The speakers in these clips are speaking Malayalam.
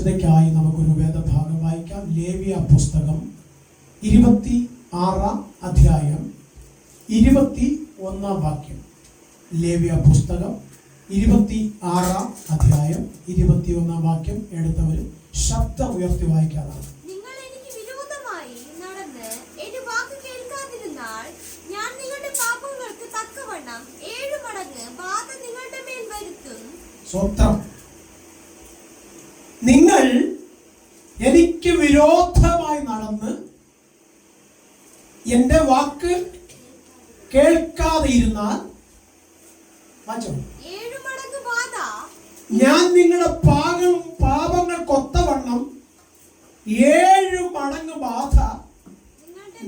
വിശുദ്ധതയ്ക്കായി നമുക്കൊരു വേദഭാഗം വായിക്കാം. ലേവ്യ പുസ്തകം 26 അധ്യായം 21 വാക്യം. ലേവ്യ പുസ്തകം 26 അധ്യായം 21 വാക്യം എടുത്തവർ ശബ്ദം ഉയർത്തി വായിക്കാതാണ്. നിങ്ങൾ എനിക്ക് വിരോധമായി നടന്ന് എന്റെ വാക്ക് കേൾക്കാതിരുന്നാൽ ഞാൻ നിങ്ങളുടെ പാപങ്ങൾക്ക് തക്കവണ്ണം 7 മടങ്ങ് ബാധ നിങ്ങളുടെ മേൽ വരുത്തും. സ്വത്രം. നിങ്ങൾ എനിക്ക് വിരോധമായി നടന്ന് എന്റെ വാക്ക് കേൾക്കാതെ ഇരുന്നാൽ 7 മടങ്ങ് ബാധ ഞാൻ നിങ്ങളുടെ പാപങ്ങൾക്കൊത്തവണ്ണം 7 മടങ്ങ് ബാധ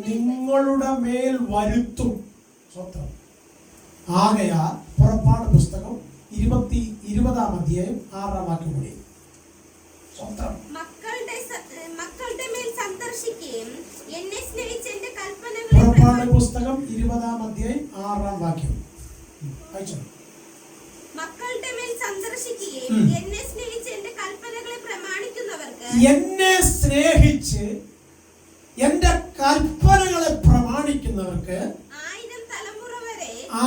നിങ്ങളുടെ മേൽ വരുത്തും. സ്വത്രം. ആകയാൽ പുറപ്പാട് പുസ്തകം 20 അധ്യായം 6 വാക്യം കൂടി. മക്കളുടെ മേൽ സന്ദർശിക്കുകയും എന്നെ സ്നേഹിച്ച് എന്റെ കൽപ്പനകളെ പുറപ്പാട് പുസ്തകം 20 അധ്യായം 6 വാക്യം. മക്കളുടെ മേൽ സന്ദർശിക്കുകയും എന്നെ സ്നേഹിച്ച് എന്റെ കൽപ്പനകളെ പ്രമാണിക്കുന്നവർക്ക് എന്നെ സ്നേഹിച്ച് എന്റെ കൽപ്പനകളെ പ്രമാണിക്കുന്നവർക്ക്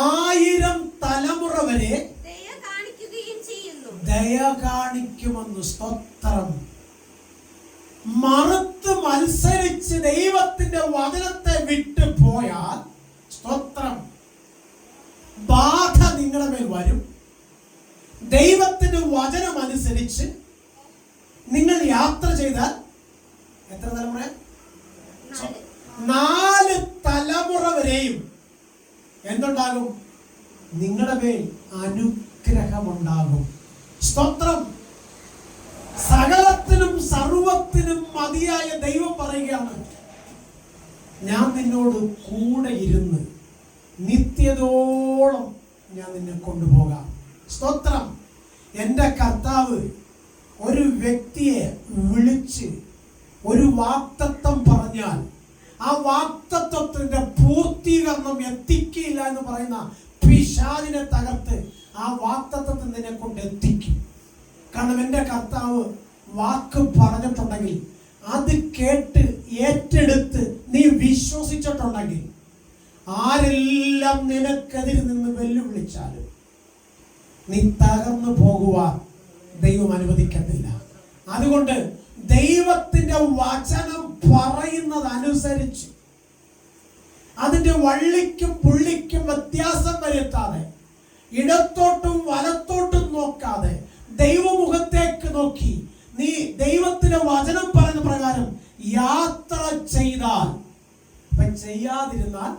1000 തലമുറ വരെ ദയ കാണിക്കുകയും ചെയ്യുന്നു. ദയ കാണിക്കുമെന്ന്. സ്തോത്രം. മറുത്ത് മത്സരിച്ച് ദൈവത്തിന്റെ വചനത്തെ വിട്ടു പോയാൽ സ്തോത്രം ബാധ നിങ്ങളുടെ മേൽ വരും. ദൈവത്തിന്റെ വചനം അനുസരിച്ച് നിങ്ങൾ യാത്ര ചെയ്താൽ എത്ര തലമുറ? 4 തലമുറ വരെയും എന്തുണ്ടാകും? നിങ്ങളുടെ മേൽ അനുഗ്രഹമുണ്ടാകും. സ്തോത്രം. സകലത്തിനും സർവത്തിനും മതിയായ ദൈവം പറയുകയാണ്, ഞാൻ നിന്നോട് കൂടെ ഇരുന്ന് നിത്യതോളം ഞാൻ നിന്നെ കൊണ്ടുപോകാം. സ്തോത്രം. എൻ്റെ കർത്താവ് ഒരു വ്യക്തിയെ വിളിച്ച് ഒരു വാഗ്ദത്തം പറഞ്ഞാൽ ആ വാഗ്ദത്തത്തിന്റെ പൂർത്തീകരണം എത്തിക്കില്ല എന്ന് പറയുന്ന പിശാചിനെ തകർത്ത് ആ വാഗ്ദത്തത്തെ നിന്നെ കൊണ്ട് എത്തിക്കും. കാരണം എൻ്റെ കർത്താവ് വാക്ക് പറഞ്ഞിട്ടുണ്ടെങ്കിൽ അത് കേട്ട് ഏറ്റെടുത്ത് നീ വിശ്വസിച്ചിട്ടുണ്ടെങ്കിൽ ആരെല്ലാം നിനക്കെതിരെ നിന്ന് വെല്ലുവിളിച്ചാലും നീ തകർന്നു പോകുവാൻ ദൈവം അനുവദിക്കത്തില്ല. അതുകൊണ്ട് ദൈവത്തിന്റെ വചനം പറയുന്നതനുസരിച്ച് അതിന്റെ വള്ളിക്കും പുള്ളിക്കും വ്യത്യാസം വരുത്താതെ ഇടത്തോട്ടും വലത്തോട്ടും നോക്കാതെ ദൈവമുഖത്തേക്ക് നോക്കി നീ ദൈവത്തിന്റെ വചനം പറയുന്ന പ്രകാരം യാത്ര ചെയ്താൽ, ചെയ്യാതിരുന്നാൽ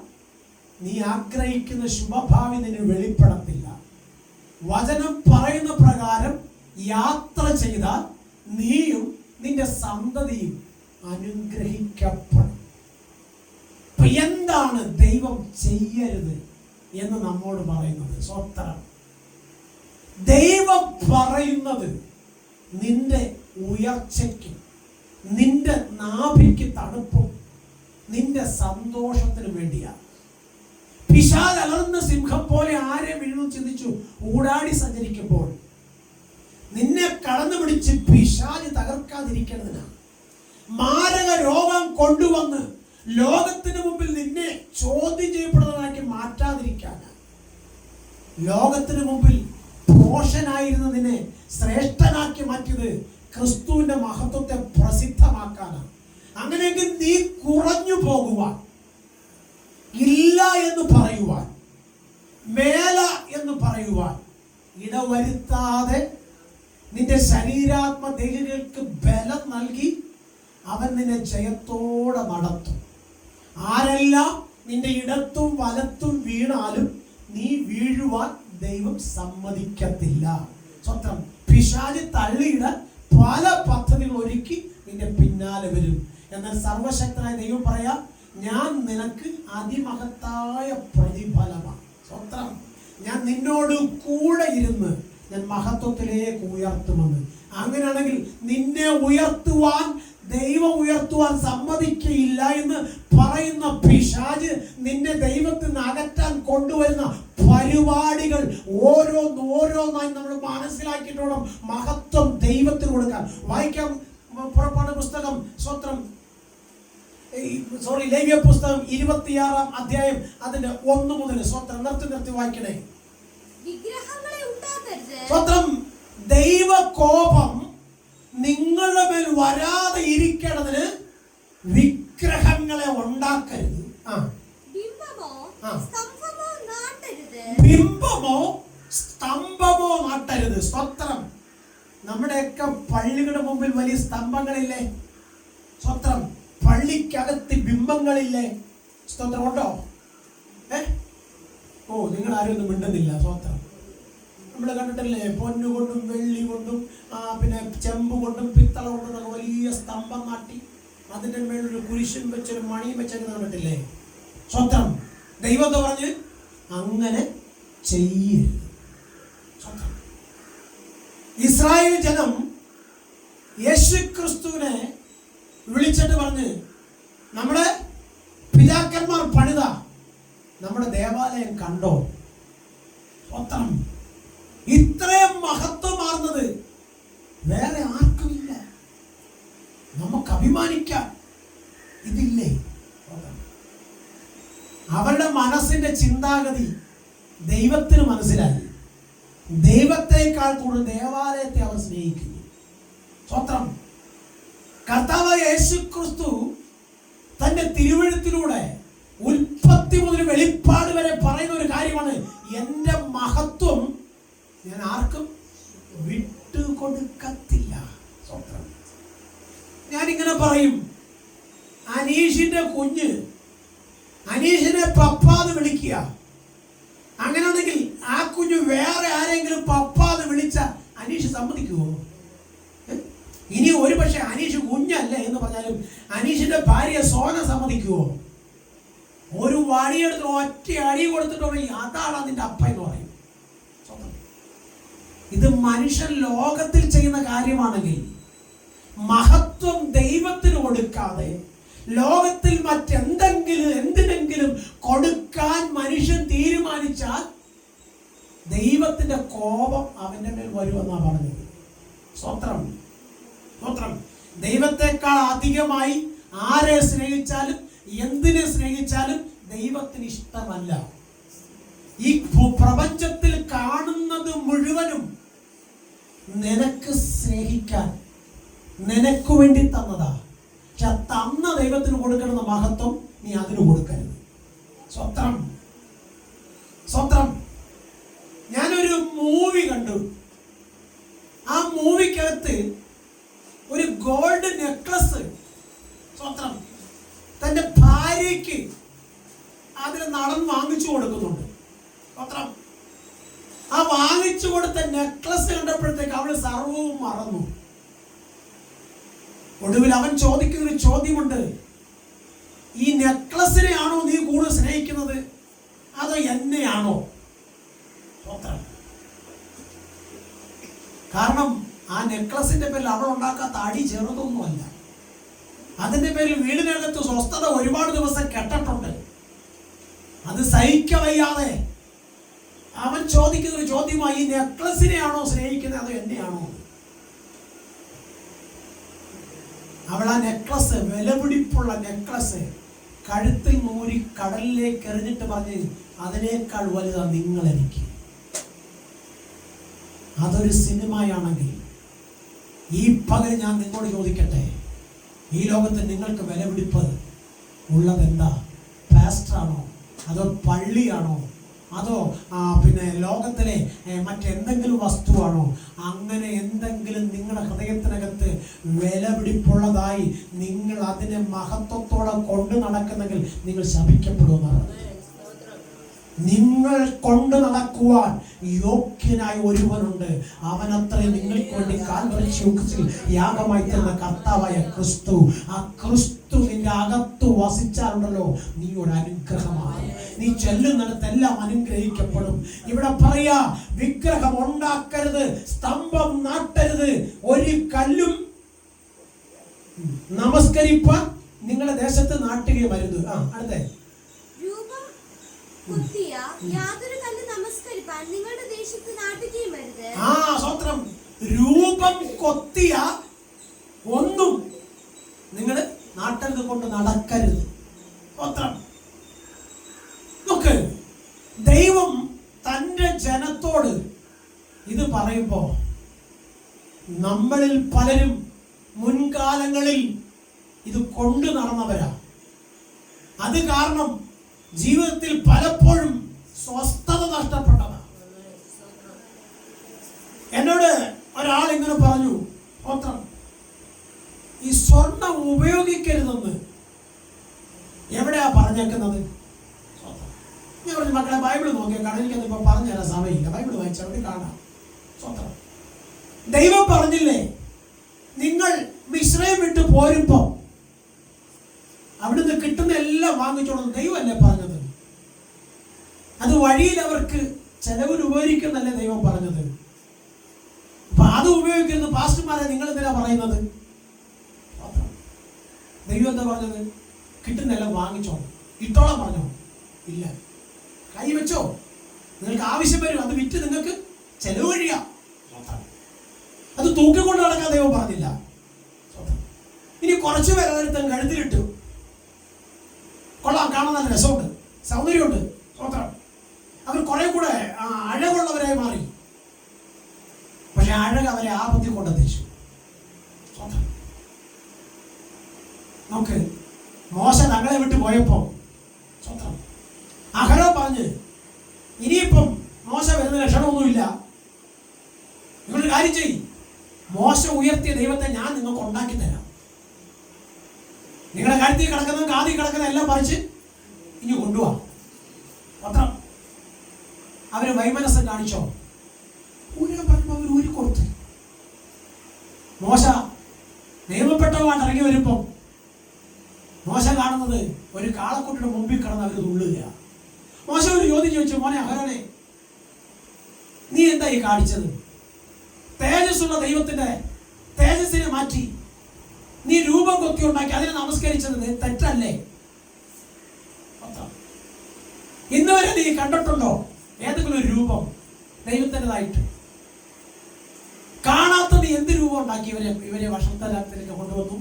നീ ആഗ്രഹിക്കുന്ന ശുഭഭാവി നിന്നെ വെളിപ്പെടത്തില്ല. വചനം പറയുന്ന പ്രകാരം യാത്ര ചെയ്താൽ നീയും നിന്റെ സന്തതിയും അനുഗ്രഹിക്കപ്പെടും. എന്താണ് ദൈവം ചെയ്യരുത് എന്ന് നമ്മോട് പറയുന്നത്? സ്വത്രം. ദൈവം പറയുന്നത് നിന്റെ ഉയർച്ചയ്ക്കും നിന്റെ നാഭിക്ക് തണുപ്പും നിന്റെ സന്തോഷത്തിനും വേണ്ടിയാണ്. പിശാച് അലർന്ന സിംഹം പോലെ ആരെ വീഴും ചിന്തിച്ചു ഊടാടി സഞ്ചരിക്കുമ്പോൾ നിന്നെ കടന്നു പിടിച്ച് പിശാച് തകർക്കാതിരിക്കുന്നതിനാണ്. മാരക രോഗം കൊണ്ടുവന്ന് ലോകത്തിന് മുമ്പിൽ നിന്നെ ചോദ്യം ചെയ്യപ്പെടുന്നതാക്കി മാറ്റാതിരിക്കാനാണ്. ലോകത്തിന് മുമ്പിൽ ഭോഷനായിരുന്ന നിന്നെ ശ്രേഷ്ഠനാക്കി മാറ്റിയത് ക്രിസ്തുവിന്റെ മഹത്വത്തെ പ്രസിദ്ധമാക്കാനാണ്. അങ്ങനെയെങ്കിൽ നീ കുറഞ്ഞു പോകുവാൻ, ഇല്ല എന്ന് പറയുവാൻ, മേല എന്ന് പറയുവാൻ ഇടവരുത്താതെ നിന്റെ ശരീരാത്മ ദേഹികൾക്ക് ബലം നൽകി അവൻ നിന്നെ ജയത്തോടെ നടത്തും. ആരെല്ലാം നിന്റെ ഇടത്തും വലത്തും വീണാലും നീ വീഴുവാൻ ദൈവം സമ്മതിക്കത്തില്ല. സ്വന്തം പിശാച് തള്ളിയിടാൻ പല പദ്ധതികൾ ഒരുക്കി നിന്റെ പിന്നാലെ വരും. എന്നാൽ സർവശക്തനായ ദൈവം പറയാം, ഞാൻ നിനക്ക് അതിമഹത്തായ പ്രതിഫലമാണ്. സ്വന്തം. ഞാൻ നിന്നോട് കൂടെ ഇരുന്ന് ഞാൻ മഹത്വത്തിലേക്ക് ഉയർത്തുമെന്ന്. അങ്ങനെയാണെങ്കിൽ നിന്നെ ഉയർത്തുവാൻ ദൈവം ഉയർത്തുവാൻ സമ്മതിക്കയില്ല എന്ന് പറയുന്ന പിശാച് നിന്നെ ദൈവത്തിൽ നിന്ന് അകറ്റാൻ കൊണ്ടുവരുന്ന പരിപാടികൾ ഓരോന്നായി നമ്മൾ മനസ്സിലാക്കിയിട്ടോളം മഹത്വം ദൈവത്തിന് കൊടുക്കാൻ. വായിക്കാം പുറപ്പാട് പുസ്തകം ലേവ്യ പുസ്തകം 26-ാം അധ്യായം അതിന്റെ 1 മുതൽ നിർത്തി വായിക്കണേ. സ്വത്രം ദൈവ കോപം നിങ്ങളുടെ മേൽ വരാതെ ഇരിക്കേണ്ടതിന് വിഗ്രഹങ്ങളെ ഉണ്ടാക്കരുത്. ബിംബമോ സ്തംഭമോ നാട്ടരുത്. സ്വത്രം നമ്മുടെയൊക്കെ പള്ളികളുടെ മുമ്പിൽ വലിയ സ്തംഭങ്ങളില്ലേ? സ്വത്രം പള്ളിക്കകത്ത് ബിംബങ്ങളില്ലേ? സ്തോത്രം ഉണ്ടോ? നിങ്ങൾ ആരും ഒന്നും മിണ്ടുന്നില്ല. സ്വത്രം നമ്മൾ കണ്ടിട്ടില്ലേ? പൊന്നുകൊണ്ടും വെള്ളി കൊണ്ടും പിന്നെ ചെമ്പ് കൊണ്ടും പിത്തള കൊണ്ടും വലിയ സ്തംഭം നാട്ടി അതിൻ്റെ മേലൊരു കുരിശും വെച്ചൊരു മണിയും വെച്ചൊക്കെ കണ്ടിട്ടില്ലേ? സ്വത്രം ദൈവം എന്താ പറഞ്ഞ് അങ്ങനെ ചെയ്യരുത്. ഇസ്രായേൽ ജനം യേശു ക്രിസ്തുവിനെ വിളിച്ചിട്ട് പറഞ്ഞ് നമ്മുടെ പിതാക്കന്മാർ പണിത നമ്മുടെ ദേവാലയം കണ്ടോ? സ്വത്രം ഇത്രയും മഹത്വമാർന്നത് വേറെ ആർക്കുമില്ല. നമുക്ക് അഭിമാനിക്കാം. ഇതില്ലേ? അവരുടെ മനസ്സിന്റെ ചിന്താഗതി ദൈവത്തിന് മനസ്സിലായി. ദൈവത്തെക്കാൾ കൂടുതൽ ദേവാലയത്തെ അവർ സ്നേഹിക്കുന്നു. സ്വത്രം കർത്താവായ യേശു ക്രിസ്തു തന്റെ തിരുവെഴുത്തിലൂടെ ഉൽപ്പത്തി മുതൽ വെളിപ്പാട് വരെ പറയുന്ന ഒരു കാര്യമാണ്, എന്റെ മഹത്വം ഞാൻ ആർക്കും വിട്ടുകൊടുക്കത്തില്ല. സ്വത്രം ഞാനിങ്ങനെ പറയും, അനീഷിന്റെ കുഞ്ഞ് അനീഷിനെ പപ്പാന്ന് വിളിക്കുക. അങ്ങനെയാണെങ്കിൽ ആ കുഞ്ഞ് വേറെ ആരെങ്കിലും പപ്പാന്ന് വിളിച്ച അനീഷ് സമ്മതിക്കുമോ? ഇനി ഒരു പക്ഷെ അനീഷ് കുഞ്ഞല്ലേ എന്ന് പറഞ്ഞാലും അനീഷിന്റെ ഭാര്യ സോന സമ്മതിക്കുമോ? ഒരു വടിയെടുത്ത് ഒറ്റ അടി കൊടുത്തിട്ടുണ്ടെങ്കിൽ അതാണ് അതിന്റെ അപ്പ എന്ന് പറയും. ഇത് മനുഷ്യൻ ലോകത്തിൽ ചെയ്യുന്ന കാര്യമാണെങ്കിൽ മഹത്വം ദൈവത്തിന് കൊടുക്കാതെ ലോകത്തിൽ എന്തിനെങ്കിലും കൊടുക്കാൻ മനുഷ്യൻ തീരുമാനിച്ചാൽ ദൈവത്തിന്റെ കോപം അവന്റെ മേൽ വരുമെന്നാ പറഞ്ഞത്. സ്വത്രം ദൈവത്തെക്കാൾ അധികമായി ആരെ സ്നേഹിച്ചാലും എന്തിനെ സ്നേഹിച്ചാലും ദൈവത്തിന് ഇഷ്ടമല്ല. ഈ പ്രപഞ്ചത്തിൽ കാണുന്നത് മുഴുവനും നിനക്ക് സ്നേഹിക്കാൻ നിനക്ക് വേണ്ടി തന്നതാ. പക്ഷെ തന്ന ദൈവത്തിന് കൊടുക്കുന്ന മഹത്വം നീ അതിന് കൊടുക്കരുത്. സ്വത്രം ഞാനൊരു മൂവി കണ്ടു. ആ മൂവിക്കകത്ത് ഒരു ഗോൾഡ് നെക്ലസ് സ്വത്രം തന്റെ ഭാര്യയ്ക്ക് അതിൽ നടൻ വാങ്ങിച്ചു കൊടുക്കുന്നുണ്ട്. സ്വത്രം ആ വാങ്ങിച്ചു കൊടുത്ത നെക്ലസ് കണ്ടപ്പോഴത്തേക്ക് അവള് സർവവും മറന്നു. ഒടുവിൽ അവൻ ചോദിക്കുന്ന ഒരു ചോദ്യമുണ്ട്, ഈ നെക്ലസിനെയാണോ നീ കൂടുതൽ സ്നേഹിക്കുന്നത് അതോ എന്നെയാണോ? കാരണം ആ നെക്ലസിന്റെ പേരിൽ അവൾ ഉണ്ടാക്കാത്ത അടി ചെറുതൊന്നുമല്ല. അതിന്റെ പേരിൽ വീടിനകത്ത് സ്വസ്ഥത ഒരുപാട് ദിവസം കെട്ടിട്ടുണ്ട്. അത് സഹിക്കവയ്യാതെ അവൻ ചോദിക്കുന്ന ഒരു ചോദ്യമായി, ഈ നെക്ലസിനെയാണോ സ്നേഹിക്കുന്നത് അതോ എന്നെയാണോ? അവൾ ആ നെക്ലസ്, വിലപിടിപ്പുള്ള നെക്ലസ് കഴുത്തിൽ നൂരി കടലിലേക്ക് എറിഞ്ഞിട്ട് പറഞ്ഞ്, അതിനേക്കാൾ വലുതാ നിങ്ങൾ എനിക്ക്. അതൊരു സിനിമയാണെങ്കിൽ ഈ പകൽ ഞാൻ നിങ്ങളോട് ചോദിക്കട്ടെ, ഈ ലോകത്ത് നിങ്ങൾക്ക് വിലപിടിപ്പ് ഉള്ളതെന്താ? പാസ്റ്ററാണോ അതോ പള്ളിയാണോ അതോ പിന്നെ ലോകത്തിലെ മറ്റെന്തെങ്കിലും വസ്തുവാണോ? അങ്ങനെ എന്തെങ്കിലും നിങ്ങളുടെ ഹൃദയത്തിനകത്ത് വിലപിടിപ്പുള്ളതായി നിങ്ങൾ അതിനെ മഹത്വത്തോടെ കൊണ്ടു നടക്കുന്നെങ്കിൽ നിങ്ങൾ ശപിക്കപ്പെടുമെന്നാണ്. നിങ്ങൾ കൊണ്ട് നടക്കുവാൻ യോഗ്യനായ ഒരുവനുണ്ട്. അവനത്രേ നിങ്ങൾക്ക് വേണ്ടി കാൽവരി ക്രൂശിൽ യാഗമായി തന്ന കർത്താവായ ക്രിസ്തു. ആ ക്രിസ്തു നിന്റെ അകത്ത് വസിച്ചാലുണ്ടല്ലോ, നീ ഒരു അനുഗ്രഹമാണ്. നീ ചെല്ലുന്നിടത്തെല്ലാം അനുഗ്രഹിക്കപ്പെടും. ഇവിടെ പറയാ, വിഗ്രഹം ഉണ്ടാക്കരുത്, സ്തംഭം നാട്ടരുത്, ഒരു കല്ലും നമസ്കരിപ്പാൻ നിങ്ങളുടെ ദേശത്ത് നാട്ടുകയും വരുത്. അടുത്തേ, യാതൊരു കല്ല് കൊത്തുവാൻ നിങ്ങളുടെ ദേശത്ത് നാട്ടുകയും അരുത്. സ്വത്രം. രൂപം കൊത്തിയ ഒന്നും നിങ്ങൾ നാട്ടരുത്, കൊണ്ട് നടക്കരുത്. സ്വത്രം. നോക്ക്, ദൈവം തന്റെ ജനത്തോട് ഇത് പറയുമ്പോ നമ്മളിൽ പലരും മുൻകാലങ്ങളിൽ ഇത് കൊണ്ടു നടന്നവരാ. അത് കാരണം ജീവിതത്തിൽ പലപ്പോഴും സ്വസ്ഥത നഷ്ടപ്പെട്ടതാ. എന്നോട് ഒരാൾ ഇങ്ങനെ പറഞ്ഞു, സ്വത്രം, ഈ സ്വർണം ഉപയോഗിക്കരുതെന്ന് എവിടെയാ പറഞ്ഞേക്കുന്നത്? ഞാൻ പറഞ്ഞു, മക്കളെ ബൈബിൾ നോക്കിയാൽ എനിക്കത് ഇപ്പൊ പറഞ്ഞുതരാൻ സമയമില്ല, ബൈബിൾ വായിച്ചാൽ അവിടെ കാണാം. സ്വത്രം. ദൈവം പറഞ്ഞില്ലേ, നിങ്ങൾ മിസ്രൈം വിട്ട് പോരുമ്പോ അവിടുന്ന് കിട്ടുന്ന എല്ലാം വാങ്ങിച്ചോളും. ദൈവമല്ലേ പറഞ്ഞത്? അത് വഴിയിൽ അവർക്ക് ചെലവിന് ഉപകരിക്കുന്നല്ലേ ദൈവം പറഞ്ഞത്? അപ്പൊ അത് ഉപയോഗിക്കുന്നത് പാസ്റ്റർമാരെ നിങ്ങൾ എന്തിനാ പറയുന്നത്? ദൈവം എന്താ പറഞ്ഞത്? കിട്ടുന്നെല്ലാം വാങ്ങിച്ചോളൂ, ഇട്ടോളം പറഞ്ഞോ? ഇല്ല, കൈവച്ചോ, നിങ്ങൾക്ക് ആവശ്യം വരും, അത് വിറ്റ് നിങ്ങൾക്ക് ചെലവ് കഴിയാം. അത് തൂക്കിക്കൊണ്ട് നടക്കാൻ ദൈവം പറഞ്ഞില്ല. ഇനി കുറച്ചു പേരെ അതെടുത്ത് കഴുത്തിലിട്ടു, കൊള്ളാം, കാണാൻ നല്ല രസമുണ്ട്, സൗന്ദര്യമുണ്ട്. സ്വത്രം. അവർ കുറെ കൂടെ അഴകുള്ളവരായി മാറി. പക്ഷെ അഴക് അവരെ ആപത്തിൽ കൊണ്ടെത്തിച്ചു. സ്വത്രം. നമുക്ക് മോശ തങ്ങളെ വിട്ട് പോയപ്പോ സ്വത്രം അഹരോ പറഞ്ഞ്, ഇനിയിപ്പം മോശ വരുന്ന ലക്ഷണമൊന്നുമില്ല, നിങ്ങളൊരു കാര്യം ചെയ്യും, മോശ ഉയർത്തിയ ദൈവത്തെ ഞാൻ നിങ്ങൾക്ക് ഉണ്ടാക്കി തരാം. നിങ്ങളുടെ കഴുത്തിൽ കിടക്കുന്ന കാതിൽ കിടക്കുന്ന എല്ലാം പറിച്ച് ഇനി കൊണ്ടുപോവാ. പത്രം. അവര് വൈമനസ് കാണിച്ചോ? ഊരാൻ പറയുമ്പോ അവർ ഊരിക്കൊടുത്ത്. മോശ നിയമപ്പെട്ടവുമായിട്ട് ഇറങ്ങി വരുമ്പം മോശ കാണുന്നത് ഒരു കാളക്കുട്ടിയുടെ മുമ്പിൽ കിടന്ന് അവർ തുള്ളുക. മോശ ഒരു ചോദ്യം ചോദിച്ചു, മോനെ അഹരോനെ, നീ എന്താ ഈ കാണിച്ചത്? തേജസ്സുള്ള ദൈവത്തിന്റെ തേജസ്സിനെ മാറ്റി നീ രൂപം കൊത്തി ഉണ്ടാക്കി അതിനെ നമസ്കരിച്ചത് തെറ്റല്ലേ? ഇന്ന് വരെ നീ കണ്ടിട്ടുണ്ടോ ഏതെങ്കിലും ഒരു രൂപം ദൈവത്തിൻ്റെതായിട്ട്? കാണാത്ത നീ എന്ത് രൂപം ഉണ്ടാക്കി ഇവരെ വർഷത്തിലേക്ക് കൊണ്ടുവന്നു?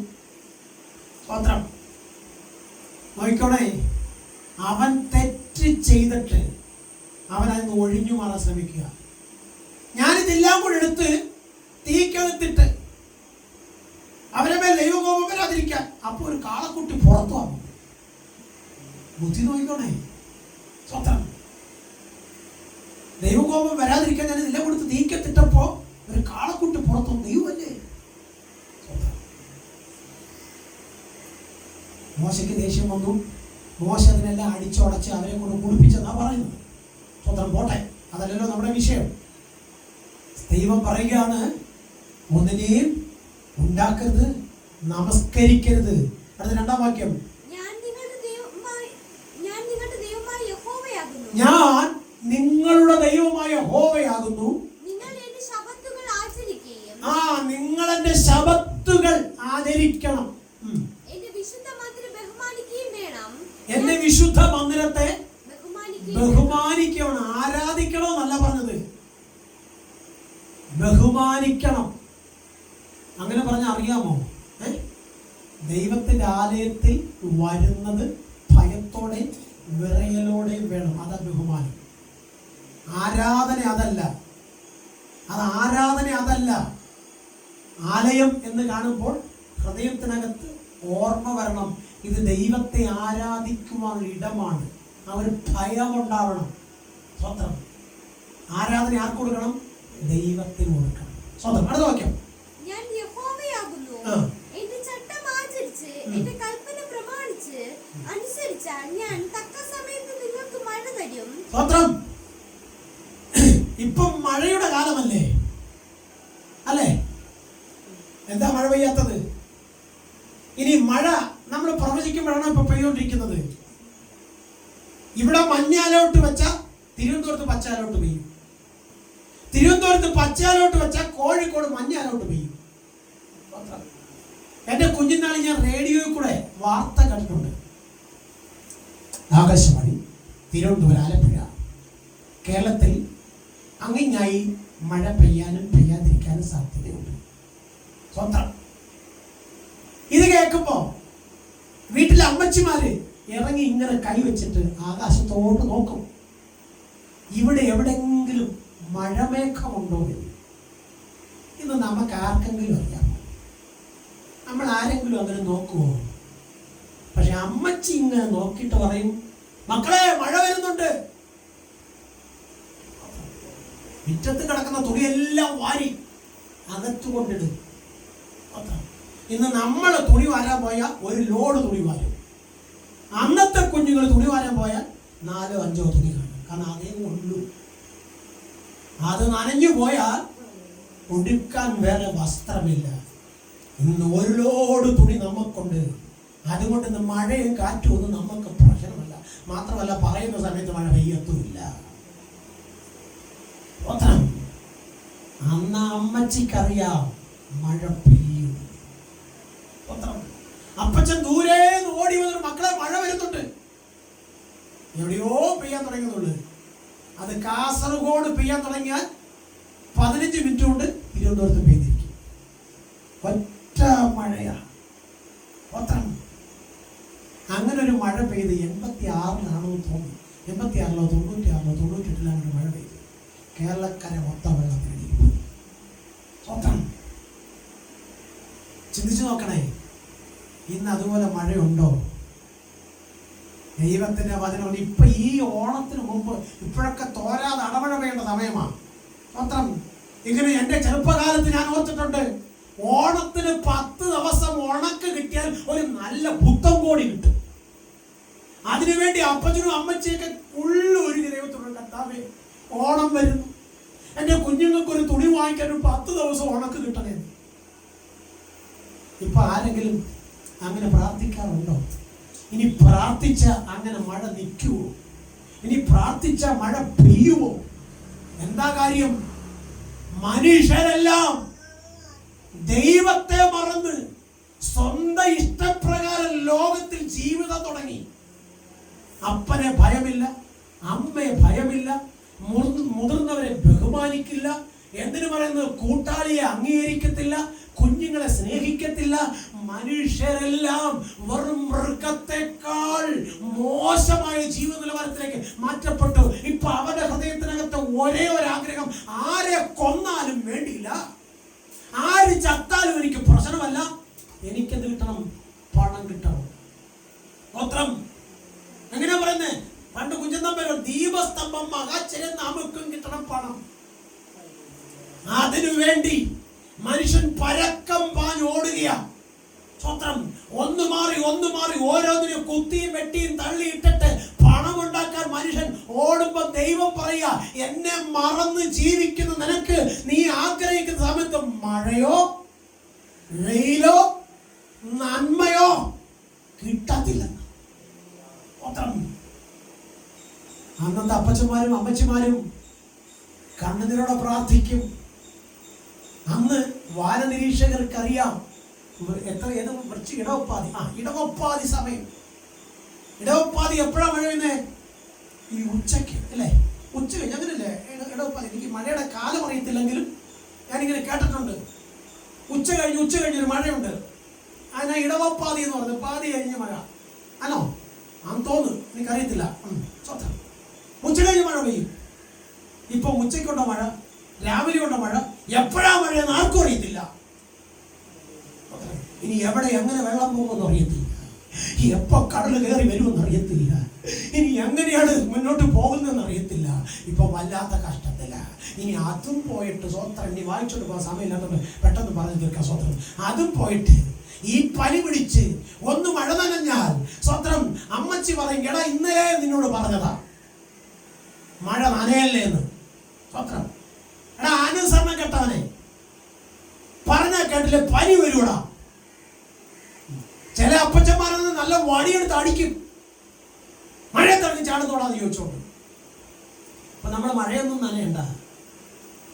സ്വത്രം. നോക്കണേ, അവൻ തെറ്റ് ചെയ്തിട്ട് അവൻ അതിന് ഒഴിഞ്ഞു മാറാൻ ശ്രമിക്കുക. ഞാനിതെല്ലാം കൂടെ എടുത്ത് തീക്കെടുത്തിട്ട് അവരെ മേൽ ദൈവകോപം വരാതിരിക്കാൻ അപ്പൊ ഒരു കാളക്കുട്ടി പുറത്തു വന്നു. ബുദ്ധി നോക്കണേ. സ്വത്രം. ദൈവകോപം വരാതിരിക്കാൻ ഞാൻ ഇതെല്ലാം കൊടുത്ത് തീക്കെത്തിട്ടപ്പോ ഒരു കാളക്കുട്ടി പുറത്തു. ദൈവമല്ലേ? മോശയ്ക്ക് ദേഷ്യം വന്നു. മോശ അതിനെല്ലാം അടിച്ചുടച്ച് അവരെ കൊണ്ട് കുളിപ്പിച്ചെന്നാ പറയുന്നത്. സ്വത്രം. പോട്ടെ, അതല്ലല്ലോ നമ്മുടെ വിഷയം. ദൈവം പറയുകയാണ്, ഒന്നിനെയും ഉണ്ടാക്കരുത്, നമസ്കരിക്കരുത്. അടുത്ത രണ്ടാം വാക്യം, ഞാൻ നിങ്ങളുടെ ദൈവമായ യഹോവയാകുന്നു. നിങ്ങൾ എന്റെ ശബത്തുകൾ ആചരിക്കണം. എന്റെ വിശുദ്ധ മന്ദിരത്തെ ബഹുമാനിക്കണം. ആരാധിക്കണോ എന്നല്ല പറഞ്ഞത്, ബഹുമാനിക്കണം. അങ്ങനെ പറഞ്ഞ അറിയാമോ? ദൈവത്തിന്റെ ആലയത്തിൽ വരുന്നത് ഭയത്തോടെ വിറയലോടെ വേണം. അതാ ബഹുമാനം. ആരാധന അതല്ല. ആലയം എന്ന് കാണുമ്പോൾ ഹൃദയത്തിനകത്ത് ഓർമ്മ വരണം, ഇത് ദൈവത്തെ ആരാധിക്കുവാനുള്ള ഇടമാണ്. ആ ഒരു ഭയം ഉണ്ടാവണം. സ്വന്തം ആരാധന ആർക്ക് കൊടുക്കണം? ദൈവത്തിന് കൊടുക്കണം. സ്വന്തം. അടുത്ത വാക്യം, ഞാൻ യഹോവയാകുന്നു. എന്റെ ചട്ടം ആചരിച്ച് എന്റെ കൽപ്പന പ്രമാണിച്ച് അനുസരിച്ചാൽ ഞാൻ തക്ക സമയത്ത് നിങ്ങൾക്ക് മഴ തരും. സ്വന്തം. ഇപ്പം മഴയുടെ കാലമല്ലേ? അല്ലേ? എന്താ മഴ പെയ്യാത്തത്? ഇനി മഴ നമ്മൾ പ്രവചിക്കുമ്പോഴാണ് ഇപ്പൊ പെയ്തുകൊണ്ടിരിക്കുന്നത്. ഇവിടെ മഞ്ഞ അലോട്ട് വെച്ച തിരുവനന്തപുരത്ത് പച്ച അലോട്ട് പെയ്യും. തിരുവനന്തപുരത്ത് പച്ച അലോട്ട് വെച്ച കോഴിക്കോട് മഞ്ഞ അലോട്ട് പെയ്യും. എന്റെ കുഞ്ഞിനാളിൽ ഞാൻ റേഡിയോയിൽ കൂടെ വാർത്ത കേട്ടിട്ടുണ്ട്. ആകാശവാണി, തിരുവനന്തപുരം, ആലപ്പുഴ, കേരളത്തിൽ അങ്ങനെയായി മഴ പെയ്യാനും പെയ്യാതിരിക്കാനും സാധ്യതയുണ്ട്. സ്വന്തം ഇത് കേൾക്കുമ്പോ വീട്ടിലെ അമ്മച്ചിമാര് ഇറങ്ങി ഇങ്ങനെ കൈവച്ചിട്ട് ആകാശത്തോട്ട് നോക്കും. ഇവിടെ എവിടെങ്കിലും മഴമേഘമുണ്ടോ എന്ന്. ഇന്ന് നമുക്ക് ആർക്കെങ്കിലും അറിയാമോ? നമ്മൾ ആരെങ്കിലും അങ്ങനെ നോക്കുമോ? പക്ഷെ അമ്മച്ചി ഇങ്ങനെ നോക്കിയിട്ട് പറയും, മക്കളെ മഴ വരുന്നുണ്ട്. മുറ്റത്ത് കിടക്കുന്ന തുണിയെല്ലാം വാരി അകത്തു കൊണ്ടിടും. ഇന്ന് നമ്മൾ തുണി വാരാൻ പോയാൽ ഒരു ലോഡ് തുണി വാരും. അന്നത്തെ കുഞ്ഞുങ്ങൾ തുണി വാരാൻ പോയാൽ 4-5 തുണി കാണും. കാരണം അതേ ഉള്ളൂ. അത് നനഞ്ഞു പോയാൽ ഉടുക്കാൻ വേറെ വസ്ത്രമില്ല. ഇന്ന് ഒരു ലോഡ് തുണി നമുക്കുണ്ട്. അതുകൊണ്ട് ഇന്ന് മഴയും കാറ്റും ഒന്നും നമുക്ക് പ്രശ്നമല്ല. മാത്രമല്ല പറയുന്ന സമയത്ത് മഴ പെയ്യത്തുമില്ല. അന്ന് അമ്മച്ചിക്കറിയാം മഴ പെയ്യും. അപ്പച്ചൻ ദൂരെ ഓടി വന്നൊരു മക്കളെ മഴ വരുന്നുണ്ട്. എവിടെയോ പെയ്യാൻ തുടങ്ങുന്നുള്ളു. അത് കാസർഗോഡ് പെയ്യാൻ തുടങ്ങിയാൽ 15 മിനിറ്റ് കൊണ്ട് തിരുവനന്തപുരത്ത് പെയ്തിരിക്കും. ഒറ്റ മഴയാ. അങ്ങനെ ഒരു മഴ പെയ്ത് 86-ലാണോ തോന്നി, 86-ലോ 96-ലോ 98-ലാണ് മഴ പെയ്ത് കേരളക്കര മൊത്തം വെള്ളത്തിനടിയിൽ. ചിന്തിച്ചു നോക്കണേ, ഇന്ന് അതുപോലെ മഴയുണ്ടോ? ദൈവത്തിന്റെ വചനം ഇപ്പൊ ഈ ഓണത്തിന് മുമ്പ് ഇപ്പോഴൊക്കെ തോരാതെ അടമഴ വേണ്ട സമയമാണ്. മാത്രം ഇങ്ങനെ എൻ്റെ ചെറുപ്പകാലത്ത് ഞാൻ ഓർത്തിട്ടുണ്ട്, ഓണത്തിന് 10 ദിവസം ഉണക്ക് കിട്ടിയാൽ ഒരു നല്ല പുത്തം കോടി കിട്ടും. അതിനുവേണ്ടി അപ്പച്ചനും അമ്മച്ചിയൊക്കെ ഒരുങ്ങി ദൈവത്തോട്, കർത്താവേ ഓണം വരുന്നു, എൻ്റെ കുഞ്ഞുങ്ങൾക്ക് ഒരു തുണി വാങ്ങിക്കാൻ 10 ദിവസം ഉണക്ക് കിട്ടണേ. ഇപ്പൊ ആരെങ്കിലും അങ്ങനെ പ്രാർത്ഥിക്കാറുണ്ടോ? ഇനി പ്രാർത്ഥിച്ച അങ്ങനെ മഴ നിൽക്കുവോ? ഇനി പ്രാർത്ഥിച്ച മഴ പെയ്യുവോ? എന്താ കാര്യം? മനുഷ്യരെല്ലാം ദൈവത്തെ മറന്ന് സ്വന്തം ഇഷ്ടപ്രകാരം ലോകത്തിൽ ജീവിതം തുടങ്ങി. അപ്പനെ ഭയമില്ല, അമ്മയെ ഭയമില്ല, മുതിർന്നവരെ ബഹുമാനിക്കില്ല, എന്തിനു പറയുന്നത് കൂട്ടാളിയെ അംഗീകരിക്കത്തില്ല, കുഞ്ഞുങ്ങളെ സ്നേഹിക്കത്തില്ല. മനുഷ്യരെല്ലാം വെറും മൃഗത്തെക്കാൾ മോശമായ ജീവിത നിലവാരത്തിലേക്ക് മാറ്റപ്പെട്ടു. ഇപ്പൊ അവന്റെ ഹൃദയത്തിനകത്ത് ഒരേ ഒരു ആഗ്രഹം, ആരെ കൊന്നാലും വേണ്ടിയില്ല, ആര് ചത്താലും എനിക്ക് പ്രശ്നമല്ല, എനിക്കെന്ത് കിട്ടണം? പണം കിട്ടണം. ഗോത്രം എങ്ങനെയാ പറയുന്നേ? പണ്ട് കുഞ്ചന്തമ്പരം ദീപസ്തംഭം മഹാചര്യം, നമുക്കും കിട്ടണം പണം. അതിനു വേണ്ടി മനുഷ്യൻ പരക്കം പാഞ്ഞോടുകയാ. സ്വത്രം ഒന്ന് മാറി ഓരോന്നിനും കുത്തിയും വെട്ടിയും തള്ളിയിട്ടിട്ട് പണം ഉണ്ടാക്കാൻ മനുഷ്യൻ ഓടുമ്പോ ദൈവം പറയുക, എന്നെ മറന്ന് ജീവിക്കുന്ന നിനക്ക് നീ ആഗ്രഹിക്കുന്ന സമയത്ത് മഴയോ വെയിലോ നന്മയോ കിട്ടത്തില്ല. അന്നത്തെ അപ്പച്ചന്മാരും അമ്മച്ചിമാരും കണ്ണുനീരോടെ പ്രാർത്ഥിക്കും. അന്ന് വാനനിരീക്ഷകർക്കറിയാം ഇടവപ്പാതി സമയം. ഇടവപ്പാതി എപ്പോഴാ മഴ പെയ്യുന്നേ? ഈ ഉച്ചയ്ക്ക് അല്ലേ? ഉച്ച കഴിഞ്ഞ് അങ്ങനല്ലേ ഇടവപ്പാതി. എനിക്ക് മഴയുടെ കാലം അറിയത്തില്ലെങ്കിലും ഞാനിങ്ങനെ കേട്ടിട്ടുണ്ട്. ഉച്ച കഴിഞ്ഞൊരു മഴയുണ്ട്. അതിനാ ഇടവപ്പാതി എന്ന് പറഞ്ഞത്. പാതി കഴിഞ്ഞ് മഴ ആണോ? ആന്ന് തോന്നുന്നു, എനിക്കറിയത്തില്ല. ഉച്ച കഴിഞ്ഞ് മഴ പെയ്യും. ഇപ്പൊ ഉച്ചയ്ക്കുണ്ടോ മഴ? രാവിലെ ഉണ്ടോ മഴ? എപ്പോഴാ മഴയെന്ന് ആർക്കും അറിയത്തില്ല. ഇനി എവിടെ എങ്ങനെ വെള്ളം പോകുമെന്ന് അറിയത്തില്ല. എപ്പോ കടൽ കയറി വരുമെന്ന് അറിയത്തില്ല. ഇനി എങ്ങനെയാണ് മുന്നോട്ട് പോകുന്നതെന്ന് അറിയത്തില്ല. ഇപ്പൊ വല്ലാത്ത കഷ്ടത്തില്ല. ഇനി അതും പോയിട്ട് സ്വത്രം, ഇനി വായിച്ചോണ്ട് പോകാൻ സമയമില്ലാത്തത് പെട്ടെന്ന് പറഞ്ഞു തീർക്കാം. സ്വത്രം അതും പോയിട്ട് ഈ പനി പിടിച്ച് ഒന്ന് മഴ നനഞ്ഞാൽ സ്വത്രം അമ്മച്ചി പറയും, എടാ ഇന്നലെ നിന്നോട് പറഞ്ഞതാ മഴ നനയല്ലേ എന്ന്. സ്വത്രം എടാ അനുസരണം കേട്ടവനെ പറഞ്ഞ കേട്ടില്ലേ പനി വരൂടാ. ചില അപ്പച്ചന്മാരൊന്നും നല്ല വടിയെടുത്ത് അടിക്കും. മഴ തടഞ്ഞ് ചാടുന്നോടാന്ന് ചോദിച്ചോണ്ട്. അപ്പൊ നമ്മള് മഴയൊന്നും നനയണ്ട.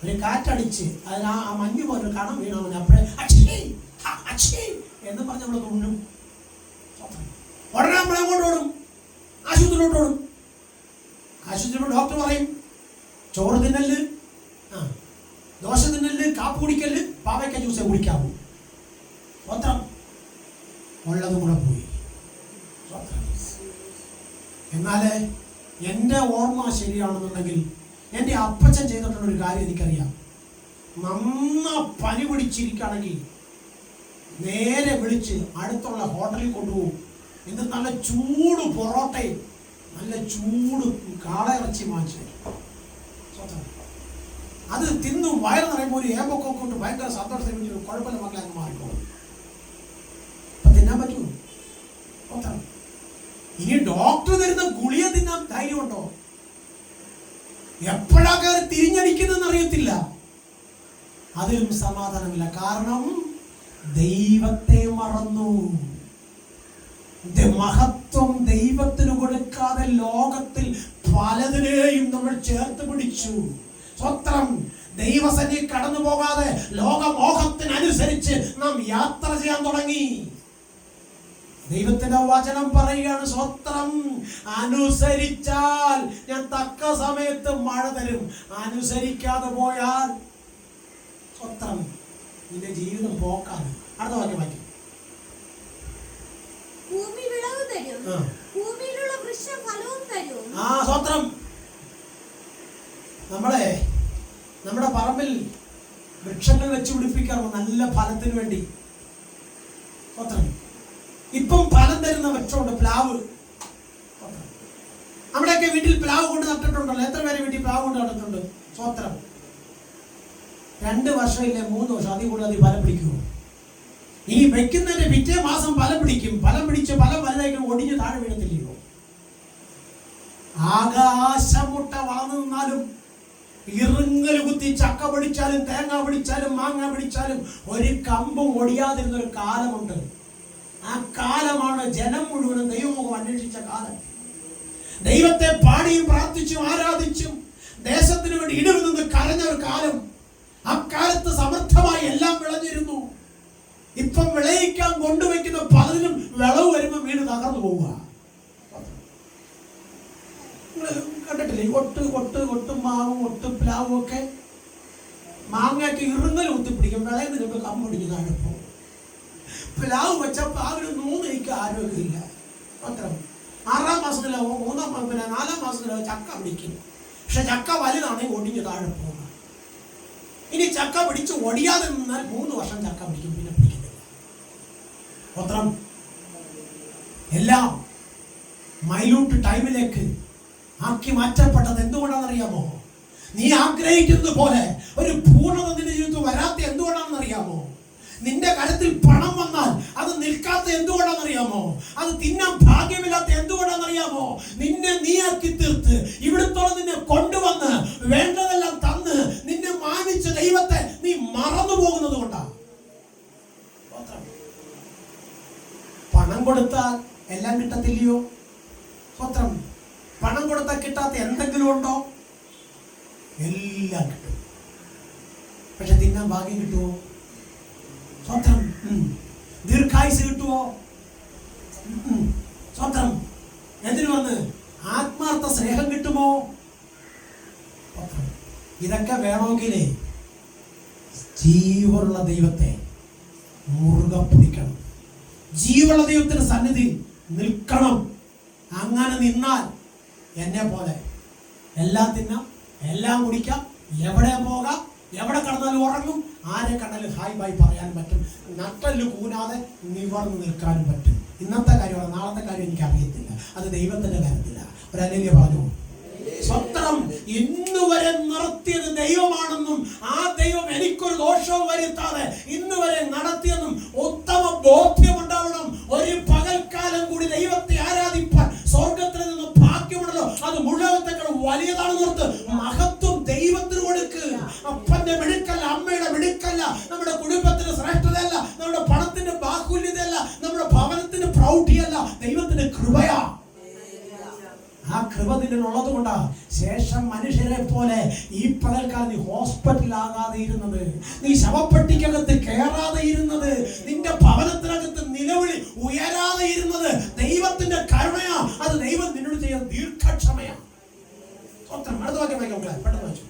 ഒരു കാറ്റടിച്ച് അതിന് ആ മഞ്ഞ് പോലെ കണം വീണാൽ മതി. അപ്പോഴേ അച്ഛേ എന്ന് പറഞ്ഞ് നമ്മള് തുണ്ണും. ഉടനെ നമ്മളെങ്ങോട്ട് ഓടും? ആശുപത്രിയിലോട്ട് ഓടും. ആശുപത്രിയിലോട്ട് ഡോക്ടർ പറയും ചോറ് തിന്നല്, ദോശ തിന്നല്, കാപ്പ് കുടിക്കല്, പാവയ്ക്ക ജ്യൂസേ കുടിക്കാവൂ. സ്വത്രം ഉള്ളതും കൂടെ പോയി. എന്നാല് എൻ്റെ ഓർമ്മ ശരിയാണെന്നുണ്ടെങ്കിൽ എൻ്റെ അപ്പച്ചൻ ചെയ്തിട്ടുള്ളൊരു കാര്യം എനിക്കറിയാം. നന്ന പനി പിടിച്ചിരിക്കുകയാണെങ്കിൽ നേരെ വിളിച്ച് അടുത്തുള്ള ഹോട്ടലിൽ കൊണ്ടുപോകും. എന്നിട്ട് നല്ല ചൂട് പൊറോട്ടയും നല്ല ചൂട് കാളയിറച്ചി വാങ്ങിച്ചു അത് തിന്നും വയറ് നിറയുമ്പോൾ ഒരു ഏമ്പൊക്കെ കൊണ്ട് ഭയങ്കര സന്തോഷത്തിൽ കുഴപ്പമില്ല മക്കളെ അങ്ങ് മാറിക്കോളും. അപ്പൊ തിന്നാൻ പറ്റുമോ? ഇനി ഡോക്ടർ തരുന്ന ഗുളിക തിന്നാൻ ധൈര്യമുണ്ടോ? എപ്പോഴാ കയറി തിരിഞ്ഞടിക്കുന്നതെന്ന് അറിയത്തില്ല. അതിലും സമാധാനമില്ല. കാരണം ദൈവത്തെ മറന്നു. മഹത്വം ദൈവത്തിന് കൊടുക്കാതെ ലോകത്തിൽ പലതിനെയും നമ്മൾ ചേർത്ത് പിടിച്ചു. സ്വത്രം ദൈവസന്നിധി കടന്നു പോകാതെ ലോകമോഹത്തിനനുസരിച്ച് നാം യാത്ര ചെയ്യാൻ തുടങ്ങി. ദൈവത്തിന്റെ വചനം പറയുകയാണ്, സ്വത്രം അനുസരിച്ചാൽ ഞാൻ തക്ക സമയത്ത് മഴ തരും. അനുസരിക്കാതെ പോയാൽ സ്വത്രം നിന്റെ ജീവിതം പോക്കാണ്. അടുത്ത വാക്യം വായിക്കും. ഭൂമി വിളവ് തരും, ഭൂമിയിലുള്ള വൃക്ഷം ഫലവും തരും. സ്വത്രം നമ്മുടെ പറമ്പിൽ വൃക്ഷങ്ങൾ വെച്ച് പിടിപ്പിക്കാറുണ്ട് നല്ല ഫലത്തിന് വേണ്ടി. സ്വത്രം ഇപ്പം ഫലം തരുന്ന വൃക്ഷമുണ്ട്, പ്ലാവ്. നമ്മുടെയൊക്കെ വീട്ടിൽ പ്ലാവ് കൊണ്ട് നട്ടിട്ടുണ്ടല്ലോ. എത്ര പേരെ വീട്ടിൽ പ്ലാവ് കൊണ്ട് നട്ടിട്ടുണ്ട്? സ്വത്രം 2 വർഷം ഇല്ലേ 3 വർഷം അതിൽ കൂടുതൽ അത് ഫലം പിടിക്കുമോ? ഇനി വെക്കുന്നതിന്റെ പിറ്റേ മാസം ഫലം പിടിക്കും. ഫലം പിടിച്ച് ഫലം വലുതായിട്ട് ഒടിഞ്ഞ് താഴെ വീഴത്തില്ലയോ? ആകാശമുട്ട വളർന്നു നിന്നാലും ഇറുങ്ങല് കുത്തി ചക്ക പിടിച്ചാലും തേങ്ങ പിടിച്ചാലും മാങ്ങ പിടിച്ചാലും ഒരു കമ്പും ഒടിയാതിരുന്നൊരു കാലമുണ്ട്. ആ കാലമാണ് ജനം മുഴുവനും ദൈവമുഖം അന്വേഷിച്ച കാലം. ദൈവത്തെ പാടിയും പ്രാർത്ഥിച്ചും ആരാധിച്ചും ദേശത്തിന് വേണ്ടി ഇടിവ് നിന്ന് കരഞ്ഞ ഒരു കാലം. ആ കാലത്ത് സമർത്ഥമായി എല്ലാം വിളഞ്ഞിരുന്നു. ഇപ്പം വിളയിക്കാൻ കൊണ്ടുവയ്ക്കുന്ന പലതിനും വിളവ് വരുമ്പോൾ വീട് തകർന്നു പോവുക. കണ്ടിട്ടില്ലേ? ഒട്ടും മാവും ഒട്ടും പ്ലാവും ഒക്കെ. മാങ്ങയൊക്കെ ഇറുങ്ങൽ കുത്തിപ്പിടിക്കും, വിളയുന്നതിന് കമ്പൊടിഞ്ഞ് താഴെ പോകും. പ്ലാവ് വെച്ചപ്പോൾ ആ ഒരു 3 എനിക്ക് ആരോഗ്യമില്ല. മാത്രം 6-ാം മാസത്തിലോ 4-ാം മാസത്തിലോ ചക്ക പിടിക്കും. പക്ഷെ ചക്ക വലുതാണെങ്കിൽ ഒടിഞ്ഞ് താഴെ പോകുക. ഇനി ചക്ക പിടിച്ച് ഒടിയാതെ നിന്നാൽ 3 വർഷം ചക്ക പിടിക്കും, പിന്നെ പിടിക്കുന്നില്ല. മാത്രം എല്ലാം മൈലൂട്ട് ടൈമിലേക്ക് ആക്കി മാറ്റപ്പെട്ടത് എന്തുകൊണ്ടാണെന്നറിയാമോ? നീ ആഗ്രഹിക്കുന്നത് പോലെ ഒരു പൂർണ്ണത നിന്റെ ജീവിതത്തിൽ വരാത്ത എന്തുകൊണ്ടാണെന്നറിയാമോ? നിന്റെ കരത്തിൽ പണം വന്നാൽ അത് നിൽക്കാത്ത എന്തുകൊണ്ടാണെന്നറിയാമോ? അത് തിന്നാൻ ഭാഗ്യമില്ലാത്ത എന്തുകൊണ്ടാണെന്നറിയാമോ? നിന്നെ നീയാക്കി തീർത്ത് ഇവിടത്തോളം നിന്നെ കൊണ്ടുവന്ന് വേണ്ടതെല്ലാം തന്ന് നിന്നെ മാനിച്ച ദൈവത്തെ നീ മറന്നു പോകുന്നത് കൊണ്ടാണ്. പണം കൊടുത്താൽ എല്ലാം കിട്ടത്തില്ലയോ? സ്വത്രം പണം കൊടുത്താൽ കിട്ടാത്ത എന്തെങ്കിലും ഉണ്ടോ? എല്ലാം കിട്ടും. പക്ഷെ തിന്നാൻ ഭാഗ്യം കിട്ടുമോ? സ്വത്രം ദീർഘായുസ് കിട്ടുമോ? സ്വത്രം എന്തിനു വന്ന് ആത്മാർത്ഥ സ്നേഹം കിട്ടുമോ? ഇതൊക്കെ വേണമെങ്കിലേ ജീവനുള്ള ദൈവത്തെ മുറുകെ പിടിക്കണം. ജീവനുള്ള ദൈവത്തിന്റെ സന്നിധി നിൽക്കണം. അങ്ങനെ നിന്നാൽ എന്നെ പോലെ എല്ലാം തിന്നാം, എല്ലാം കുടിക്കാം, എവിടെ പോകാം, എവിടെ കടന്നാലും ഉറങ്ങും, ആരെ കണ്ടാലും ഹായ് ബായ് പറയാൻ പറ്റും, നട്ടല് കൂനാതെ നിവർന്ന് നിൽക്കാനും പറ്റും. ഇന്നത്തെ കാര്യമാണ്, നാളത്തെ കാര്യം എനിക്ക് അറിയത്തില്ല. അത് ദൈവത്തിന്റെ കാര്യത്തില്ല. ഒരു അനന്യ പറഞ്ഞു. സ്വത്രം ഇന്ന് വരെ നിർത്തിയത് ദൈവമാണെന്നും ആ ദൈവം എനിക്കൊരു ദോഷവും വരുത്താതെ ഇന്ന് വരെ നടത്തിയെന്നും ഉത്തമ ബോധ്യമുണ്ടാവണം. ഒരു പകൽക്കാലം കൂടി ദൈവത്തെ ആരാധിപ്പാൻ സ്വർഗത്തിൽ നിന്ന് ഭാഗ്യമുണ്ടല്ലോ, അത് മുഴുവത്തേക്കാൾ വലിയതാണെന്ന് ഓർത്ത് മഹത്വം ദൈവത്തിന് കൊടുക്ക്. അപ്പന്റെ മിടുക്കല്ല, അമ്മയുടെ മിടുക്കല്ല, നമ്മുടെ കുടുംബത്തിന്റെ ശ്രേഷ്ഠതയല്ല, നമ്മുടെ പണത്തിന്റെ ബാഹുല്യതയല്ല, നമ്മുടെ ഭവനത്തിന്റെ പ്രൗഢിയല്ല, ദൈവത്തിന്റെ കൃപയാ. ആ കൃപ നിന്നുള്ളത് കൊണ്ടാ ശേഷം മനുഷ്യരെ പോലെ ഈ പകൽക്കാലം നീ ഹോസ്പിറ്റലാകാതെ ഇരുന്നത്, നീ ശവപ്പെട്ടിക്കകത്ത് കയറാതെ ഇരുന്നത്, നിന്റെ ഭവനത്തിനകത്ത് നിലവിളി ഉയരാതെ ഇരുന്നത് ദൈവത്തിന്റെ കരുണയാ. അത് ദൈവം നിന്നോട് ചെയ്യുന്ന ദീർഘക്ഷമയാ. അടുത്ത വാക്യം വായിക്കാം, പെട്ടെന്ന് വായിച്ചു.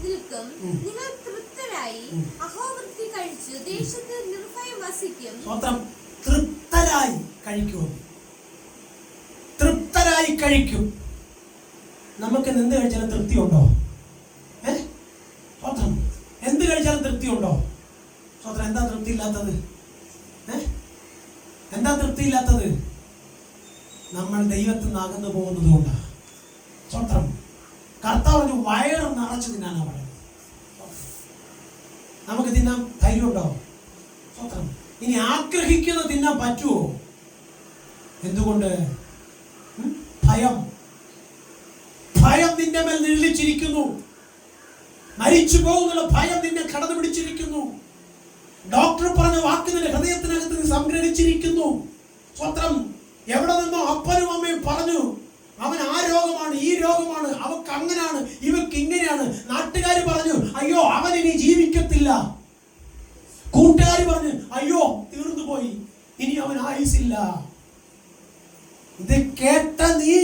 നിൽക്കും. നിങ്ങൾ തൃപ്തരായി അഹോവൃത്തി കഴിച്ചു ദേശത്ത് നിർഭയം വസിക്കും. തൃപ്തരായി കഴിക്കും, തൃപ്തരായി കഴിക്കും. നമുക്ക് എന്ത് കഴിച്ചാലും തൃപ്തി ഉണ്ടോ? സ്വത്രം എന്ത് കഴിച്ചാലും തൃപ്തി ഉണ്ടോ? സ്വത്രം എന്താ തൃപ്തി ഇല്ലാത്തത്? എന്താ തൃപ്തി ഇല്ലാത്തത്? നമ്മൾ ദൈവത്തിൽ നിന്ന് അകന്നു പോകുന്നത് കൊണ്ടാണ്. സ്വത്രം കർത്താവ് വയറ് നിറച്ച് തിന്നാനാണ് പറയുന്നത്. നമുക്ക് തിന്നാൻ ധൈര്യമുണ്ടോ? സ്വത്രം ഇനി ആഗ്രഹിക്കുന്ന തിന്നാൻ പറ്റുമോ? എന്തുകൊണ്ട്? ഭയം. ഭയം നിന്റെ മേൽ നിഴലിച്ചിരിക്കുന്നു. മരിച്ചു പോകുന്നുള്ള ഭയം നിന്നെ കടന്നു പിടിച്ചിരിക്കുന്നു. ഡോക്ടർ പറഞ്ഞ വാക്ക് നിന്റെ ഹൃദയത്തിനകത്ത് നീ സംഗ്രഹിച്ചിരിക്കുന്നു. സ്വത്രം എവിടെ നിന്നോ അപ്പനും അമ്മയും പറഞ്ഞു അവൻ ആ രോഗമാണ്, ഈ രോഗമാണ്, അവക്ക് അങ്ങനെയാണ്, ഇവക്ക് ഇങ്ങനെയാണ്. നാട്ടുകാർ പറഞ്ഞു അയ്യോ അവൻ ഇനി ജീവിക്കത്തില്ല. കൂട്ടുകാർ പറഞ്ഞു അയ്യോ തീർന്നു പോയി, ഇനി അവൻ ആയുസില്ല. ഇത് കേട്ട നീ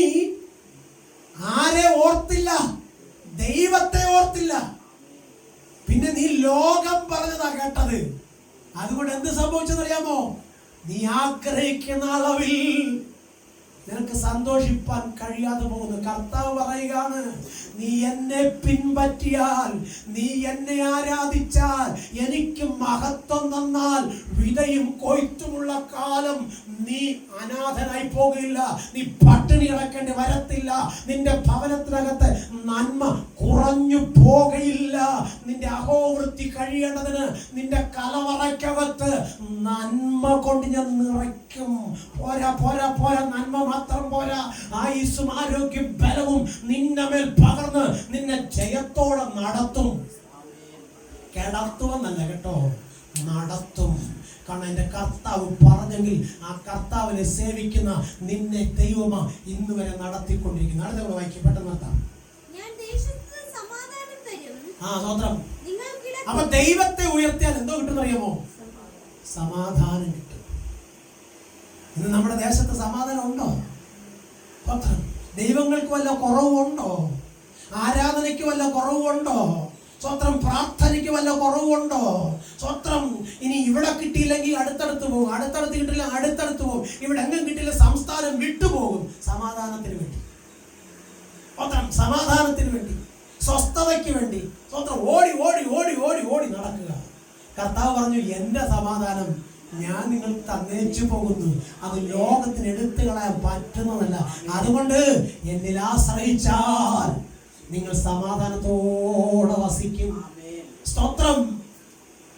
ആരെ ഓർത്തില്ല? ദൈവത്തെ ഓർത്തില്ല. പിന്നെ നീ ലോകം പറഞ്ഞതാ കേട്ടത്. അതുകൊണ്ട് എന്ത് സംഭവിച്ചെന്നറിയാമോ? നീ ആഗ്രഹിക്കുന്ന അളവിൽ നിനക്ക് സന്തോഷിപ്പാൻ കഴിയാതെ പോകുന്നു. കർത്താവ് പറയുകയാണ്, നീ എന്നെ പിൻപറ്റിയാൽ, നീ എന്നെ ആരാധിച്ചാൽ, എനിക്ക് മഹത്വം തന്നാൽ വിതയും കൊയ്ത്തുമുള്ള കാലം നീ അനാഥനായി പോകില്ല. നീ പട്ടിണി കിടക്കേണ്ടി വരത്തില്ല. നിന്റെ ഭവനത്തിനകത്ത് നന്മ കുറഞ്ഞു പോകയില്ല. നിന്റെ അഹോവൃത്തി കഴിയേണ്ടതിന് നിന്റെ കലവറയ്ക്കകത്ത് നന്മ കൊണ്ട് ഞാൻ നിറയ്ക്കും. പോരാ പോരാ പോരാ, നന്മ മാത്രം പോരാ, ആയുസ്സും ആരോഗ്യം ബലവും നിന്റെ മേൽ പകർന്ന് നിന്നെ ജയത്തോടെ നടത്തും. കിടത്തുമെന്നല്ല കേട്ടോ, നടത്തും. കാരണം എന്റെ കർത്താവ് പറഞ്ഞെങ്കിൽ ആ കർത്താവിനെ സേവിക്കുന്ന നിന്നെ ദൈവമാ ഇന്ന് വരെ നടത്തിക്കൊണ്ടിരിക്കുന്നു. അടുത്ത വായിക്കും, പെട്ടെന്ന് നടത്താം. അപ്പൊ ദൈവത്തെ ഉയർത്തിയാൽ എന്തോ കിട്ടുന്ന അറിയാമോ? സമാധാനം കിട്ടും. ഇന്ന് നമ്മുടെ ദേശത്ത് സമാധാനം ഉണ്ടോ? ദൈവങ്ങൾക്ക് വല്ല കുറവുണ്ടോ? ആരാധനയ്ക്ക് വല്ല കുറവുണ്ടോ? സ്വത്രം പ്രാർത്ഥനയ്ക്ക് വല്ല കുറവുണ്ടോ? സ്വത്രം ഇനി ഇവിടെ കിട്ടിയില്ലെങ്കിൽ അടുത്തടുത്ത് പോകും, അടുത്തടുത്ത് കിട്ടില്ല അടുത്തടുത്ത് പോകും, ഇവിടെ എങ്ങും കിട്ടില്ല സംസ്ഥാനം വിട്ടുപോകും. സമാധാനത്തിന് വേണ്ടി, സ്വത്രം സമാധാനത്തിന് വേണ്ടി, സ്വസ്ഥതയ്ക്ക് വേണ്ടി സ്വത്രം ഓടി ഓടി ഓടി ഓടി ഓടി നടക്കുക. കർത്താവ് പറഞ്ഞു, എന്റെ സമാധാനം ഞാൻ നിങ്ങൾക്ക് തന്നേച്ചു പോകുന്നു. അത് ലോകത്തിന് എടുത്തു കളയാൻ പറ്റുന്നതല്ല. അതുകൊണ്ട് എന്നിൽ ആശ്രയിച്ചാൽ നിങ്ങൾ സമാധാനത്തോടെ വസിക്കും. സ്തോത്രം.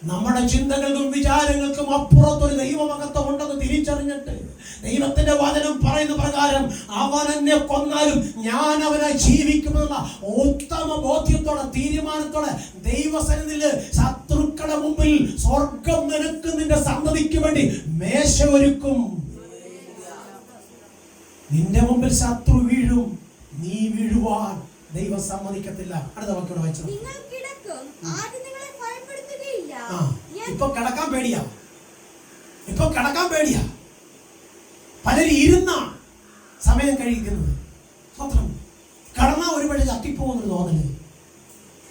നമ്മുടെ ചിന്തകൾക്കും വിചാരങ്ങൾക്കും അപ്പുറത്തൊരു ദൈവമഹത്വം ഉണ്ടെന്ന് തിരിച്ചറിഞ്ഞിട്ട് ദൈവത്തിന്റെ വചനം പറയുന്ന പ്രകാരം അവൻ എന്നെ കൊന്നാലും ഞാൻ അവനെ ജീവിക്കുമെന്നുള്ള ഉത്തമ ബോധ്യത്തോടെ തീരുമാനത്തോടെ ദൈവസന്നിധിയിൽ ശത്രുക്കളുടെ മുമ്പിൽ സ്വർഗം നിനക്ക് നിന്റെ സന്തതിക്ക് വേണ്ടി മേശ ഒരുക്കും. നിന്റെ മുമ്പിൽ ശത്രു വീഴും, നീ വീഴുവാൻ ദൈവം സമ്മതിക്കത്തില്ല. അടുത്ത വാക്യോട് വായിച്ചു. ഇപ്പൊ കിടക്കാൻ പേടിയാ, ഇപ്പൊ കിടക്കാൻ പേടിയാ. പലരും ഇരുന്ന സമയം കഴിക്കുന്നത്. സ്വത്രം കടന്നാ ഒരു വഴി തട്ടിപ്പോകുന്നൊരു തോന്നല്.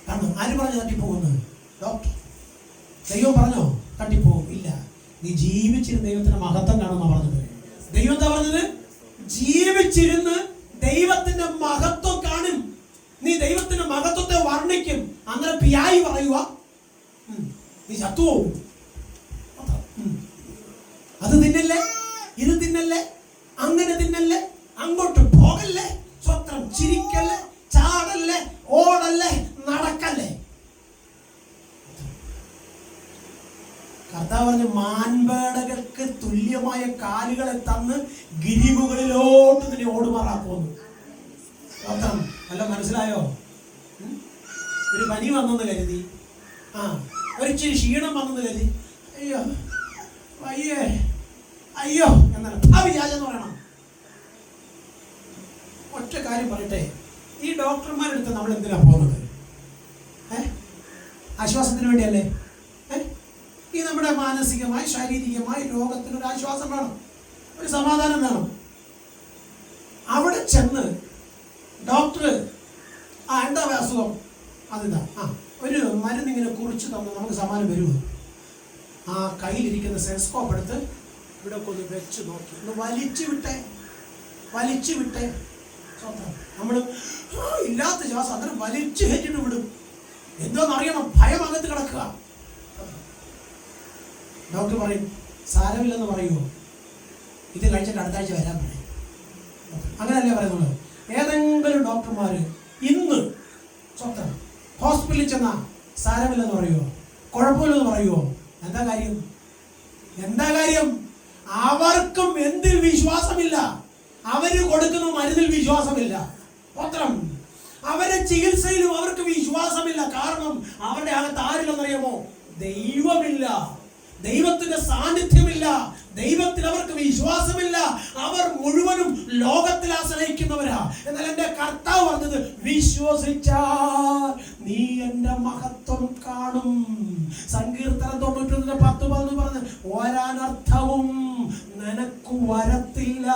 കാരണം ആര് പറഞ്ഞു തട്ടിപ്പോകുന്നത്? ഡോക്ടർ. ദൈവം പറഞ്ഞോ തട്ടിപ്പോകും? ഇല്ല. നീ ജീവിച്ചിരുന്ന് ദൈവത്തിന്റെ മഹത്വം കാണുന്ന പറഞ്ഞത്. ദൈവം എന്താ പറഞ്ഞത്? ജീവിച്ചിരുന്ന് ദൈവത്തിന്റെ മഹത്വം കാണും. നീ ദൈവത്തിന്റെ മഹത്വത്തെ വർണ്ണിക്കും. അങ്ങനെ പിയായി പറയുക, നീ ചത്തുപോകും. അത് തിന്നല്ലേ, ഇത് തിന്നല്ലേ, അങ്ങനെ തിന്നല്ലേ, അങ്ങോട്ട് പോകല്ലേ, സ്വത്രം ചിരിക്കല്ലേ, ചാടല്ലേ, ഓടല്ലേ, നടക്കല്ലേ. കർത്താവ് പറഞ്ഞു, മാൻപേടകൾക്ക് തുല്യമായ കാലുകളെ തന്ന് ഗിരിമുകളിലോട്ട് നിന്നെ ഓടുമാറാക്കുന്നു. സ്വത്രം. അല്ല, മനസ്സിലായോ? ഒരു പനി വന്നെന്ന് കരുതി, ഒരിച്ചിരി ക്ഷീണം വന്നെന്ന് കരുതി, അയ്യോ അയ്യേ അയ്യോ എന്നാണ് ഭാവിചാചെന്ന് പറയണം. ഒറ്റ കാര്യം പറയട്ടെ, ഈ ഡോക്ടർമാരെടുത്ത് നമ്മൾ എന്തിനാ പോകുന്നത്? ആശ്വാസത്തിന് വേണ്ടിയല്ലേ? ഈ നമ്മുടെ മാനസികമായി ശാരീരികമായി രോഗത്തിനൊരു ആശ്വാസം വേണം, ഒരു സമാധാനം വേണം. അവിടെ ചെന്ന് ഡോക്ടർ എന്താ അസുഖം? അതിതാ ഒരു മരുന്നിങ്ങനെ കുറിച്ച് തന്നു നമുക്ക് സമാനം വരുമോ? ആ കയ്യിലിരിക്കുന്ന സെൻസ്കോപ്പ് എടുത്ത് ഇവിടെ ഒന്ന് വെച്ച് നോക്കി, ഒന്ന് വലിച്ചു വിട്ടേ. നമ്മൾ ഇല്ലാത്ത ശ്വാസം അന്നേരം വലിച്ചു കയറ്റിട്ട് വിടും. എന്തോന്നറിയണം, ഭയം അകത്ത് കിടക്കുക. ഡോക്ടർ പറയും സാരമില്ലെന്ന് പറയുമോ? ഇത് കഴിച്ചിട്ട് അടുത്ത ആഴ്ച വരാൻ പറയും. അങ്ങനെയല്ലേ പറയുന്നുള്ളൂ. ഏതെങ്കിലും ഡോക്ടർമാർ ഇന്ന് സ്വന്തം ഹോസ്പിറ്റലിൽ ചെന്നാ സാരമില്ലെന്ന് പറയുമോ? കുഴപ്പമില്ലെന്ന് പറയുമോ? എന്താ കാര്യം? അവർക്കും എന്തിൽ വിശ്വാസമില്ല. അവര് കൊടുക്കുന്ന മരുന്നിൽ വിശ്വാസമില്ല. പത്രം അവരുടെ ചികിത്സയിലും അവർക്ക് വിശ്വാസമില്ല. കാരണം അവരുടെ അകത്ത് ആരില്ലെന്നറിയാമോ? ദൈവമില്ല, ദൈവത്തിന്റെ സാന്നിധ്യമില്ല, ദൈവത്തിൽ അവർക്ക് വിശ്വാസമില്ല. അവർ മുഴുവനും ലോകത്തിൽ ആശ്രയിക്കുന്നവരാ. എന്നാൽ എന്റെ കർത്താവ് പറഞ്ഞത്, വിശ്വസിച്ചാൽ നീ എന്റെ മഹത്വം കാണും. സങ്കീർത്തനം 91:10 പറഞ്ഞ്, ഒരനർത്ഥവും നിനക്ക് വരത്തില്ല,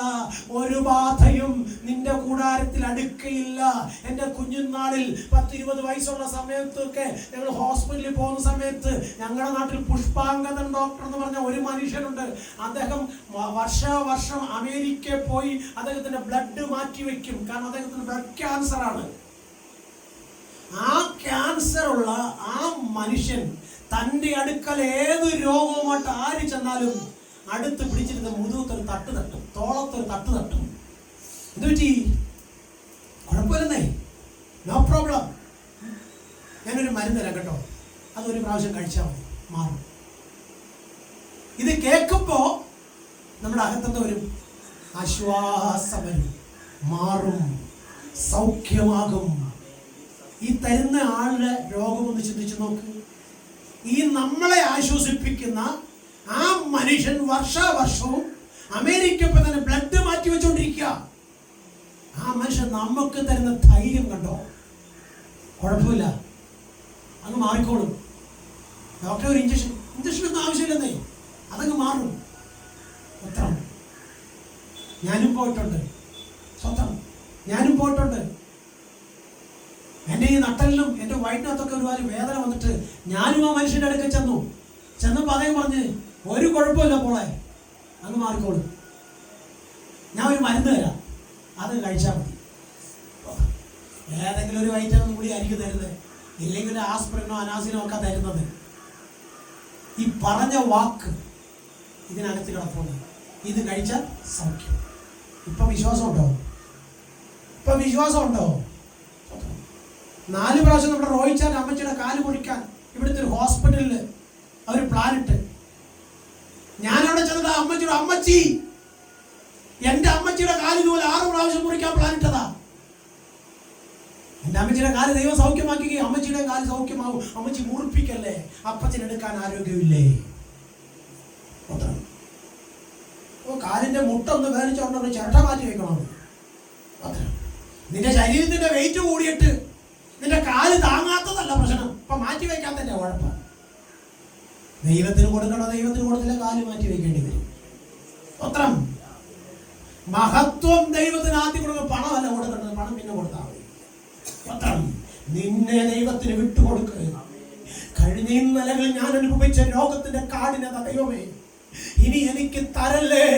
ഒരു ബാധയും നിന്റെ കൂടാരത്തിൽ അടുക്കയില്ല. എന്റെ കുഞ്ഞുനാളിൽ 10-20 വയസ്സുള്ള സമയത്തൊക്കെ ഞങ്ങൾ ഹോസ്പിറ്റലിൽ പോകുന്ന സമയത്ത് ഞങ്ങളുടെ നാട്ടിൽ പുഷ്പാങ്കദൻ ഡോക്ടർ എന്ന് പറഞ്ഞ ഒരു മനുഷ്യനുണ്ട്. അദ്ദേഹം വർഷം അമേരിക്കയിൽ പോയി അദ്ദേഹത്തിന്റെ ബ്ലഡ് മാറ്റി വെക്കും. കാരണം അദ്ദേഹത്തിന് ബ്ലഡ് ക്യാൻസർ ആണ്. ആ ക്യാൻസർ ഉള്ള ആ മനുഷ്യൻ തന്റെ അടുക്കൽ ഏത് രോഗവുമായിട്ട് ആര് ചെന്നാലും അടുത്ത് പിടിച്ചിരുന്ന മുതുകത്തൊരു തട്ട് തട്ടും, തോളത്തൊരു തട്ട് തട്ടും. എന്ത് പറ്റി? കുഴപ്പമില്ലെന്നേ, നോ പ്രോബ്ലം, ഞാനൊരു മരുന്ന് തരാം കേട്ടോ, അതൊരു പ്രാവശ്യം കഴിച്ചാൽ മതി, മാറും. ഇത് കേൾക്കുമ്പോ നമ്മുടെ അകത്തെന്താ വരും? ആശ്വാസം വരും, മാറും, സൗഖ്യമാകും. ഈ തരുന്ന ആളുടെ രോഗം ഒന്ന് ചിന്തിച്ചു നോക്ക്. ഈ നമ്മളെ ആശ്വസിപ്പിക്കുന്ന ആ മനുഷ്യൻ വർഷവും അമേരിക്കയിൽ തന്നെ ബ്ലഡ് മാറ്റി വെച്ചോണ്ടിരിക്കുക. ആ മനുഷ്യൻ നമുക്ക് തരുന്ന ധൈര്യം കണ്ടോ? കുഴപ്പമില്ല, അങ്ങ് മാറിക്കോളും. ഡോക്ടർ ഒരു ഇഞ്ചക്ഷൻ ഒന്നും ആവശ്യമില്ലെന്നേ, അതങ്ങ് മാറും. സ്വത്രം ഞാനും പോയിട്ടുണ്ട്. എൻ്റെ ഈ നട്ടലിലും എൻ്റെ വയറ്റിനകത്തൊക്കെ ഒരുപാട് വേദന വന്നിട്ട് ഞാനും ആ മനുഷ്യൻ്റെ അടുക്കൽ ചെന്നപ്പോൾ അദ്ദേഹം പറഞ്ഞ്, ഒരു കുഴപ്പമില്ല പോളെ, അങ്ങ് മാറിക്കോളും, ഞാൻ ഒരു മരുന്ന് തരാം, അത് കഴിച്ചാൽ മതി. ഏതെങ്കിലും ഒരു വൈറ്റമിൻ കൂടി ആയിരിക്കും തരുന്നത്, ഇല്ലെങ്കിൽ ആസ്പിരിനോ അനാസിനോ ഒക്കെ തരുന്നത്. ഈ പറഞ്ഞ വാക്ക് ഇതിനകത്ത് കിടപ്പുണ്ട്. ഇത് കഴിച്ചാൽ സൗഖ്യം. ഇപ്പൊ വിശ്വാസമുണ്ടോ? 4 പ്രാവശ്യം നമ്മുടെ റോയിച്ചാൽ അമ്മച്ചിയുടെ കാല് പൊടിക്കാൻ ഇവിടുത്തെ ഒരു ഹോസ്പിറ്റലിൽ അവർ പ്ലാൻ ഇട്ട്. ഞാനവിടെ ചെന്നിട്ട് അമ്മച്ചിയുടെ അമ്മച്ചി എൻ്റെ അമ്മച്ചിയുടെ കാല് ഇതുപോലെ 6 പ്രാവശ്യം മുറിക്കാൻ പ്ലാൻ ഇട്ടതാ. എൻ്റെ അമ്മച്ചിയുടെ കാല് ദൈവം സൗഖ്യമാക്കി, അമ്മച്ചിയുടെ കാല് സൗഖ്യമാവും. അമ്മച്ചി മുറിപ്പിക്കല്ലേ, അപ്പച്ചനെടുക്കാൻ ആരോഗ്യമില്ലേ? കാലിന്റെ മുട്ടൊന്ന് വേദനിച്ചോണ്ടോ ചിരട്ട മാറ്റി വെക്കണം. നിന്റെ ശരീരത്തിന്റെ വെയിറ്റ് കൂടിയിട്ട് നിന്റെ കാല് താങ്ങാത്തതല്ല പ്രശ്നം, ഇപ്പൊ മാറ്റി വെക്കാത്തതിന്റെ കുഴപ്പം. ദൈവത്തിന് കൊടുക്കണോ? ദൈവത്തിന് കൊടുത്തില്ല, കാല് മാറ്റി വെക്കേണ്ടി വരും. പത്രം മഹത്വം ദൈവത്തിന് ആദ്യം കൊടുക്കുക, പണമല്ല കൊടുക്കേണ്ടത്, പണം പിന്നെ കൊടുത്താൽ മതി. പത്രം നിന്നെ ദൈവത്തിന് വിട്ടുകൊടുക്കുക. കഴിഞ്ഞ ഇന്നലകളിൽ ഞാൻ അനുഭവിച്ച രോഗത്തിന്റെ കാഠിന്യത ദൈവമേ ഇനി എനിക്ക് തരല്ലേ.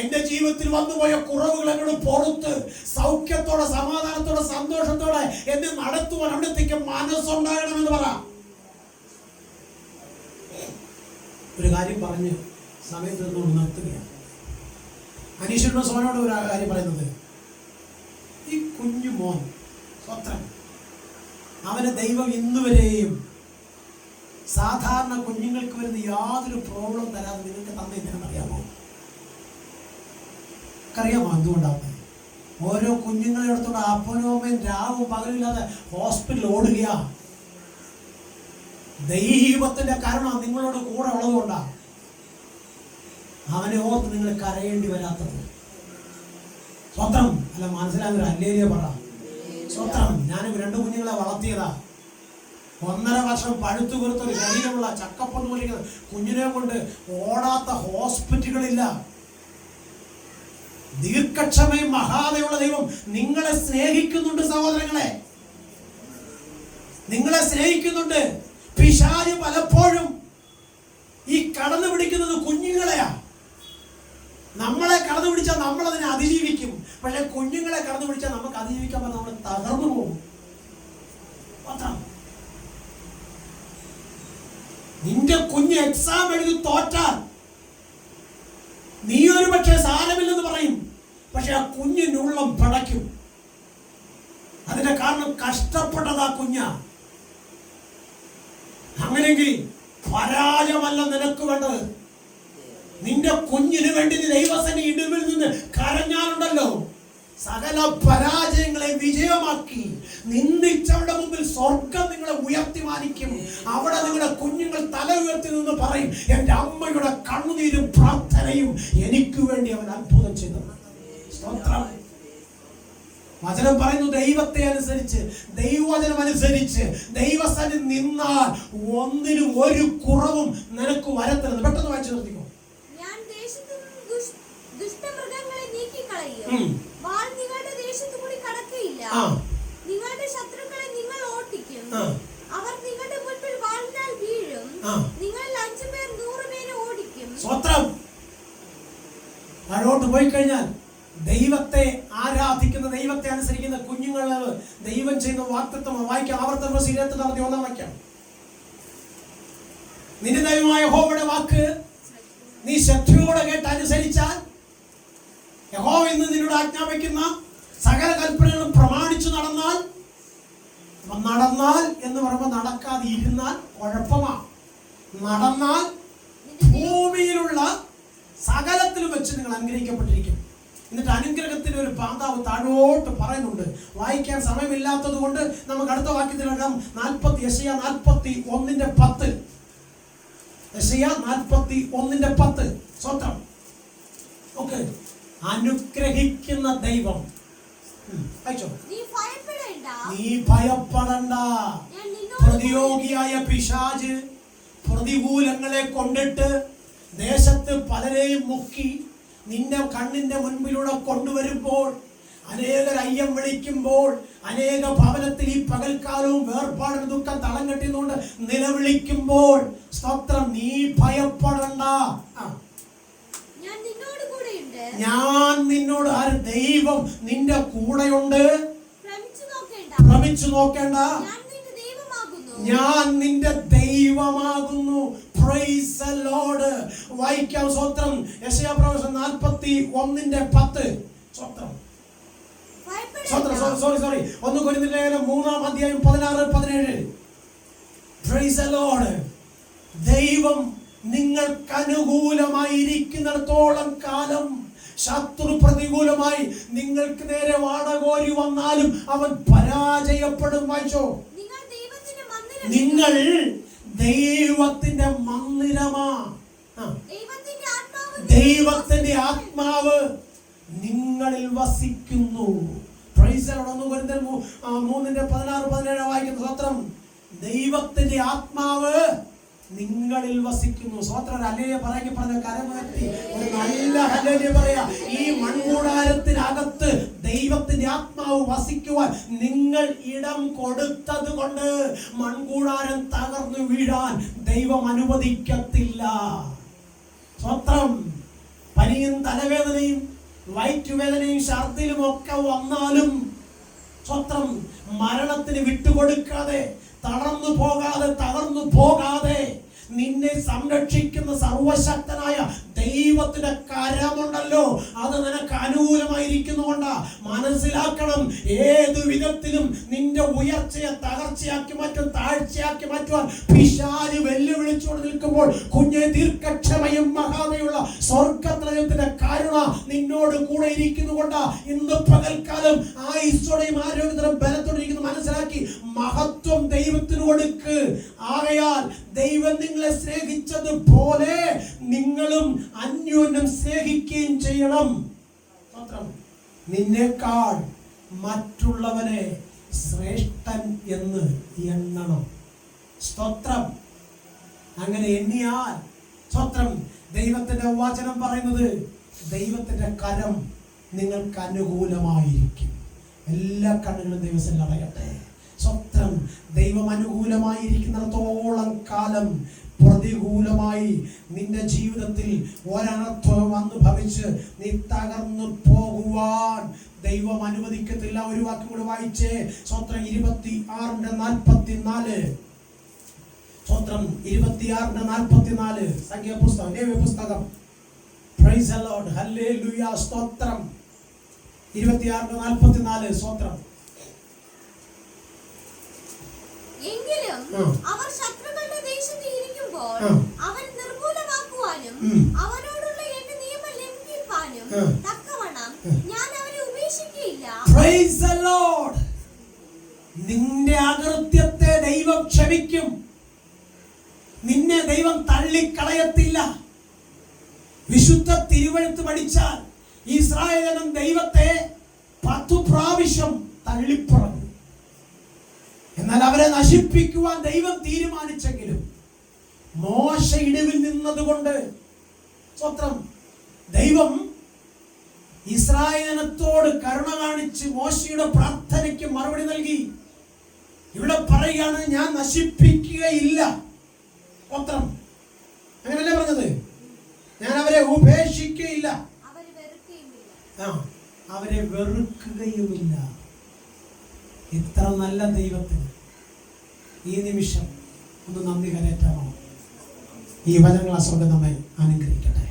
എന്റെ ജീവിതത്തിൽ വന്നുപോയ കുറവുകൾ എന്നോട് പുറത്ത് സൗഖ്യത്തോടെ, സമാധാനത്തോടെ, സന്തോഷത്തോടെ എന്നെ നടത്തുവാൻ അവിടത്തേക്ക് മനസ്സുണ്ടാകണമെന്ന് പറ. ഒരു കാര്യം പറഞ്ഞ് സമയത്ത് നിന്നോട് നിർത്തുകയാണ്. അനീശ്വരനോ സോനോട് ഒരു കാര്യം പറയുന്നത്, ഈ കുഞ്ഞു മോൻ സ്വത്രം അവന് ദൈവം ഇന്നുവരെയും സാധാരണ കുഞ്ഞുങ്ങൾക്ക് വരുന്ന യാതൊരു പ്രോബ്ലം തരാതെ നിങ്ങൾക്ക് തന്നിരിക്കണമെന്നറിയാമോ? എന്തുകൊണ്ടാവുന്നത്? ഓരോ കുഞ്ഞുങ്ങളെ എടുത്തോണ്ട് അപ്പനും അമ്മയും രാവും പകലില്ലാതെ ഹോസ്പിറ്റലിൽ ഓടുക. ദൈവത്തിന്റെ കരുണ നിങ്ങളോട് കൂടെ ഉള്ളതുകൊണ്ടാ അവനെ ഓർത്ത് നിങ്ങൾ കരയേണ്ടി വരാത്തത്. സ്വത്രം അല്ല, മനസ്സിലാകുന്ന അല്ലേരിയ പറ. സ്വത്രം ഞാൻ 2 കുഞ്ഞുങ്ങളെ വളർത്തിയതാ. 1.5 വർഷം പഴുത്തു കുറുത്തൊരു ശരീരമുള്ള ചക്കപ്പൊന്ന് പോലിരിക്കുന്ന കുഞ്ഞിനെ കൊണ്ട് ഓടാത്ത ഹോസ്പിറ്റലുകളില്ല. ദീർഘക്ഷമയും മഹാദയുള്ള ദൈവം നിങ്ങളെ സ്നേഹിക്കുന്നുണ്ട് സഹോദരങ്ങളെ. നിങ്ങളെ നമ്മളെ സ്നേഹിക്കുന്നുണ്ട്. പിശാച് പലപ്പോഴും ഈ കടന്നു പിടിക്കുന്നത് കുഞ്ഞുങ്ങളെയാ. നമ്മളെ കടന്നു പിടിച്ചാൽ നമ്മൾ അതിനെ അതിജീവിക്കും. പക്ഷെ കുഞ്ഞുങ്ങളെ കടന്നു പിടിച്ചാൽ നമുക്ക് അതിജീവിക്കാൻ പറഞ്ഞാൽ നമ്മൾ തകർന്നു പോകും. നിന്റെ കുഞ്ഞ് എക്സാം എഴുതി തോറ്റാൽ നീ ഒരു പക്ഷേ സാരമില്ലെന്ന് പറയും. പക്ഷെ ആ കുഞ്ഞിനുള്ളം പടയ്ക്കും. അതിന്റെ കാരണം കഷ്ടപ്പെട്ടതാ കുഞ്ഞ. അങ്ങനെങ്കിൽ പരാജയമല്ല നിനക്ക് വേണ്ടത്. നിന്റെ കുഞ്ഞിന് വേണ്ടി നീ ദൈവസന്നിധിയിൽ ഇടിവിൽ നിന്ന് കരഞ്ഞാലുണ്ടല്ലോ, സകല പരാജയങ്ങളെ വിജയമാക്കി നിന്ദിച്ചവരുടെ മുമ്പിൽ സ്വർഗം നിങ്ങളെ ഉയർത്തി മാനിക്കും. അവിടെ നിങ്ങളുടെ കുഞ്ഞുങ്ങൾ തല ഉയർത്തി നിന്ന് പറയും, എൻ്റെ അമ്മയുടെ കണ്ണുനീരും പ്രാർത്ഥനയും എനിക്ക് വേണ്ടി അവൻ അത്ഭുതം ചെയ്തു. സ്തോത്രം. വചനം പറയുന്നു, ദൈവത്തെ അനുസരിച്ച്, ദൈവവചനം അനുസരിച്ച് ദൈവസന്നിധിയിൽ നിന്നാൽ ഒന്നിനും ഒരു കുറവും നിനക്ക് വരത്തില്ലെന്ന്. പെട്ടെന്ന് വായിച്ചു നിർത്തിക്കോ. ഞാൻ ദുഷ്ടമൃഗങ്ങളെ നീക്കിക്കളയും. വാൾ നിങ്ങളുടെ ദേശത്തു കൂടി കടക്കയില്ല. നിങ്ങളുടെ ശത്രുക്കളെ നിങ്ങൾ ഓട്ടിക്കും. അവർ നിങ്ങളുടെ മുൻപിൽ വാളിനാൽ വീഴും. നിങ്ങൾ 5 പേർ 100 പേരെ ഓടിക്കും. സ്വത്രം. താഴോട്ട് പോയി കഴിഞ്ഞാൽ ദൈവത്തെ ആരാധിക്കുന്ന, ദൈവത്തെ അനുസരിക്കുന്ന കുഞ്ഞുങ്ങൾ ദൈവം ചെയ്യുന്ന വാഗ്ദത്തം വായിക്കാം. ആവർത്തന 21 വാക്യം. നിന്റെ ദൈവമായ യഹോവയുടെ വാക്ക് നീ ശ്രദ്ധയോടെ കേട്ട് അനുസരിച്ചാൽ, യഹോവ ഇന്ന് നിന്നോട് ആജ്ഞാപിക്കുന്ന സകല കൽപ്പനകളും പ്രമാണിച്ചു നടന്നാൽ എന്ന് പറയുമ്പോൾ നടക്കാതെ ഇരുന്നാൽ കുഴപ്പമാണ്. നടന്നാൽ ഭൂമിയിലുള്ള സകലത്തിലും വെച്ച് നിങ്ങൾ അനുഗ്രഹിക്കപ്പെട്ടിരിക്കും. എന്നിട്ട് അനുഗ്രഹത്തിന് ഒരു പാന്താവ് താഴോട്ട് പറയുന്നുണ്ട്. വായിക്കാൻ സമയമില്ലാത്തത് കൊണ്ട് നമുക്ക് അടുത്ത വാക്യത്തിനകം യെശയ്യാ 41:10. യെശയ്യാ 41:10. സ്വന്തം. ഓക്കെ. അനുഗ്രഹിക്കുന്ന ദൈവം. നീ ഭയപ്പെടണ്ട. പ്രതിയോഗിയായ പിശാച് പ്രതികൂലങ്ങളെ കൊണ്ടിട്ട് ദേശത്ത് പലരെയും മുക്കി നിന്റെ കണ്ണിന്റെ മുൻപിലൂടെ കൊണ്ടുവരുമ്പോൾ, അനേകർ അയ്യം വിളിക്കുമ്പോൾ, അനേക ഭവനത്തിൽ ഈ പകൽക്കാലവും വേർപാടിന് ദുഃഖം തളം കെട്ടിയുകൊണ്ട് നിലവിളിക്കുമ്പോൾ, സ്തോത്രം, നീ ഭയപ്പെടണ്ട. ഞാൻ നിന്നോട്, ആര്? ദൈവം നിന്റെ കൂടെയുണ്ട്. ഭ്രമിച്ചു നോക്കേണ്ട. ഞാൻ നിന്റെ ദൈവമാകുന്നു. Praise the Lord. വായിക്കാം. സ്വത്രം. യെശയ്യാ പ്രവചനം 41:10. സ്വത്രം. സോറി 1 കൊരിന്ത്യർ ലേഖനം 3:16-17. Praise the Lord. ദൈവം നിങ്ങൾക്ക് അനുകൂലമായിരിക്കുന്നിടത്തോളം കാലം ശത്രു പ്രതികൂലമായി നിങ്ങൾക്ക് നേരെ വാടകോരി വന്നാലും അവൻ പരാജയപ്പെടും. വായിച്ചോ. നിങ്ങൾ ദൈവത്തിന്റെ മന്ദിരമാ. ദൈവത്തിന്റെ ആത്മാവ് നിങ്ങളിൽ വസിക്കുന്നു. Praise the Lord. 1 കൊരിന്ത്യർ 3:16-17 വായിക്കുന്നു. സ്വത്രം. ദൈവത്തിന്റെ ആത്മാവ് നിങ്ങളിൽ വസിക്കുന്നു. സ്വത്രം. ഹല്ലേലൂയ പറഞ്ഞ കരമുയർത്തി ഒരു നല്ല ഹല്ലേലൂയ പറയാ. ഈ മൺകൂടാരത്തിനകത്ത് ദൈവത്തിന്റെ ആത്മാവ് വസിക്കുവാൻ നിങ്ങൾ ഇടം കൊടുത്തത് കൊണ്ട് മൺകൂടാരം തകർന്നു വീഴാൻ ദൈവം അനുവദിക്കത്തില്ല. സ്വത്രം. പനിയും തലവേദനയും വയറ്റുവേദനയും ഛർദിലും ഒക്കെ വന്നാലും സ്വത്രം മരണത്തിന് വിട്ടുകൊടുക്കാതെ, തളർന്നു പോകാതെ, തകർന്നു പോകാതെ നിന്നെ സംരക്ഷിക്കുന്ന സർവശക്തനായ ദൈവത്തിന്റെ കരമുണ്ടല്ലോ, അത് നിനക്ക് അനുകൂലമായിരിക്കുന്നുകൊണ്ടാ. മനസ്സിലാക്കണം, ഏതു വിധത്തിലും നിന്റെ ഉയർച്ചയെ തകർച്ചയാക്കി മാറ്റും, താഴ്ചയാക്കി മാറ്റുവാൻ പിശാച് വെല്ലുവിളിച്ചുകൊണ്ട് നിൽക്കുമ്പോൾ കുഞ്ഞെ ദീർഘക്ഷമയും മഹാതയുള്ള സ്വർഗത്തിന്റെ കരുണ നിന്നോട് കൂടെ ഇരിക്കുന്നുകൊണ്ടാ ഇന്ന് പകൽക്കാലം ആയുസ്സോടെയും ആരോഗ്യത്തിനും ബലത്തോടെ ഇരിക്കുന്നു. മനസ്സിലാക്കി മഹത്വം ദൈവത്തിന് കൊടുക്ക്. ആകയാൽ ദൈവം നിങ്ങളെ സ്നേഹിച്ചതുപോലെ നിങ്ങളും അന്യോന്യം സ്നേഹിക്കുകയും ചെയ്യണം. നിന്നേക്കാൾ മറ്റുള്ളവനെ ശ്രേഷ്ഠൻ എന്ന് എണ്ണണം. സ്തോത്രം. അങ്ങനെ എണ്ണിയാൽ, സ്തോത്രം, ദൈവത്തിന്റെ വചനം പറയുന്നത് ദൈവത്തിന്റെ കരം നിങ്ങൾക്ക് അനുകൂലമായിരിക്കും. എല്ലാ കണ്ണുകളും ദൈവത്തിൽ അടയട്ടെ. സ്വത്രം. ദൈവം അനുകൂല അനുകൂലമായിരിക്കുന്നിടത്തോളം കാലം പ്രതികൂലമായി നിന്റെ ജീവിതത്തിൽ ഒരനർത്ഥവും വന്നു ഭവിച്ച് നീ തകർന്നു പോകുവാൻ ദൈവം അനുവദിക്കത്തില്ല. ഒരു വാക്ക് കൂടി വായിച്ചേ. സ്തോത്രം 26:44. സ്തോത്രം 26:44 സംഖ്യാപുസ്തകം, ലേവ്യപുസ്തകം. പ്രൈസ് ദി ലോർഡ്, ഹല്ലേലൂയ, സ്തോത്രം. 26:44 സ്തോത്രം. എങ്കിലും അവർ ശത്രുക്കളുടെ ദേശത്ത് ഇരിക്കുമ്പോൾ അവൻ നിർമൂലമാക്കുവാനും അവനോടുള്ള എന്റെ നിയമം ലംഘിപ്പാനും തക്കവണ്ണം ഞാൻ അവരെ ഉപേക്ഷിക്കുകയില്ല. Praise the Lord. നിന്റെ അകൃത്യത്തെ ദൈവം ക്ഷമിക്കും. നിന്നെ ദൈവം തള്ളിക്കളയത്തില്ല. വിശുദ്ധ തിരുവെഴുത്ത് പഠിച്ചാൽ ഇസ്രായേൽ ജനം ദൈവത്തെ 10 പ്രാവശ്യം തള്ളിപ്പറഞ്ഞു. എന്നാൽ അവരെ നശിപ്പിക്കുവാൻ ദൈവം തീരുമാനിച്ചെങ്കിലും മോശ ഇടിവിൽ നിന്നതുകൊണ്ട് സ്വത്രം ദൈവം ഇസ്രായേൽ ജനത്തോട് കരുണ കാണിച്ച് മോശയുടെ പ്രാർത്ഥനയ്ക്ക് മറുപടി നൽകി. ഇവിടെ പറയുകയാണ്, ഞാൻ നശിപ്പിക്കുകയില്ല. സ്വത്രം അങ്ങനല്ലേ പറഞ്ഞത്? ഞാൻ അവരെ ഉപേക്ഷിക്കുകയില്ല, അവരെ വെറുക്കുകയുമില്ല. ഇത്ര നല്ല ദൈവത്തിന് ഈ നിമിഷം ഒന്ന് നന്ദി കരയറ്റാമോ? ഈ വചനങ്ങൾ സ്വർഗ്ഗം നമ്മെ അനുഗ്രഹിക്കട്ടെ.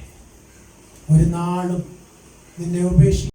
ഒരു നാളും നിന്നെ ഉപേക്ഷിക്കും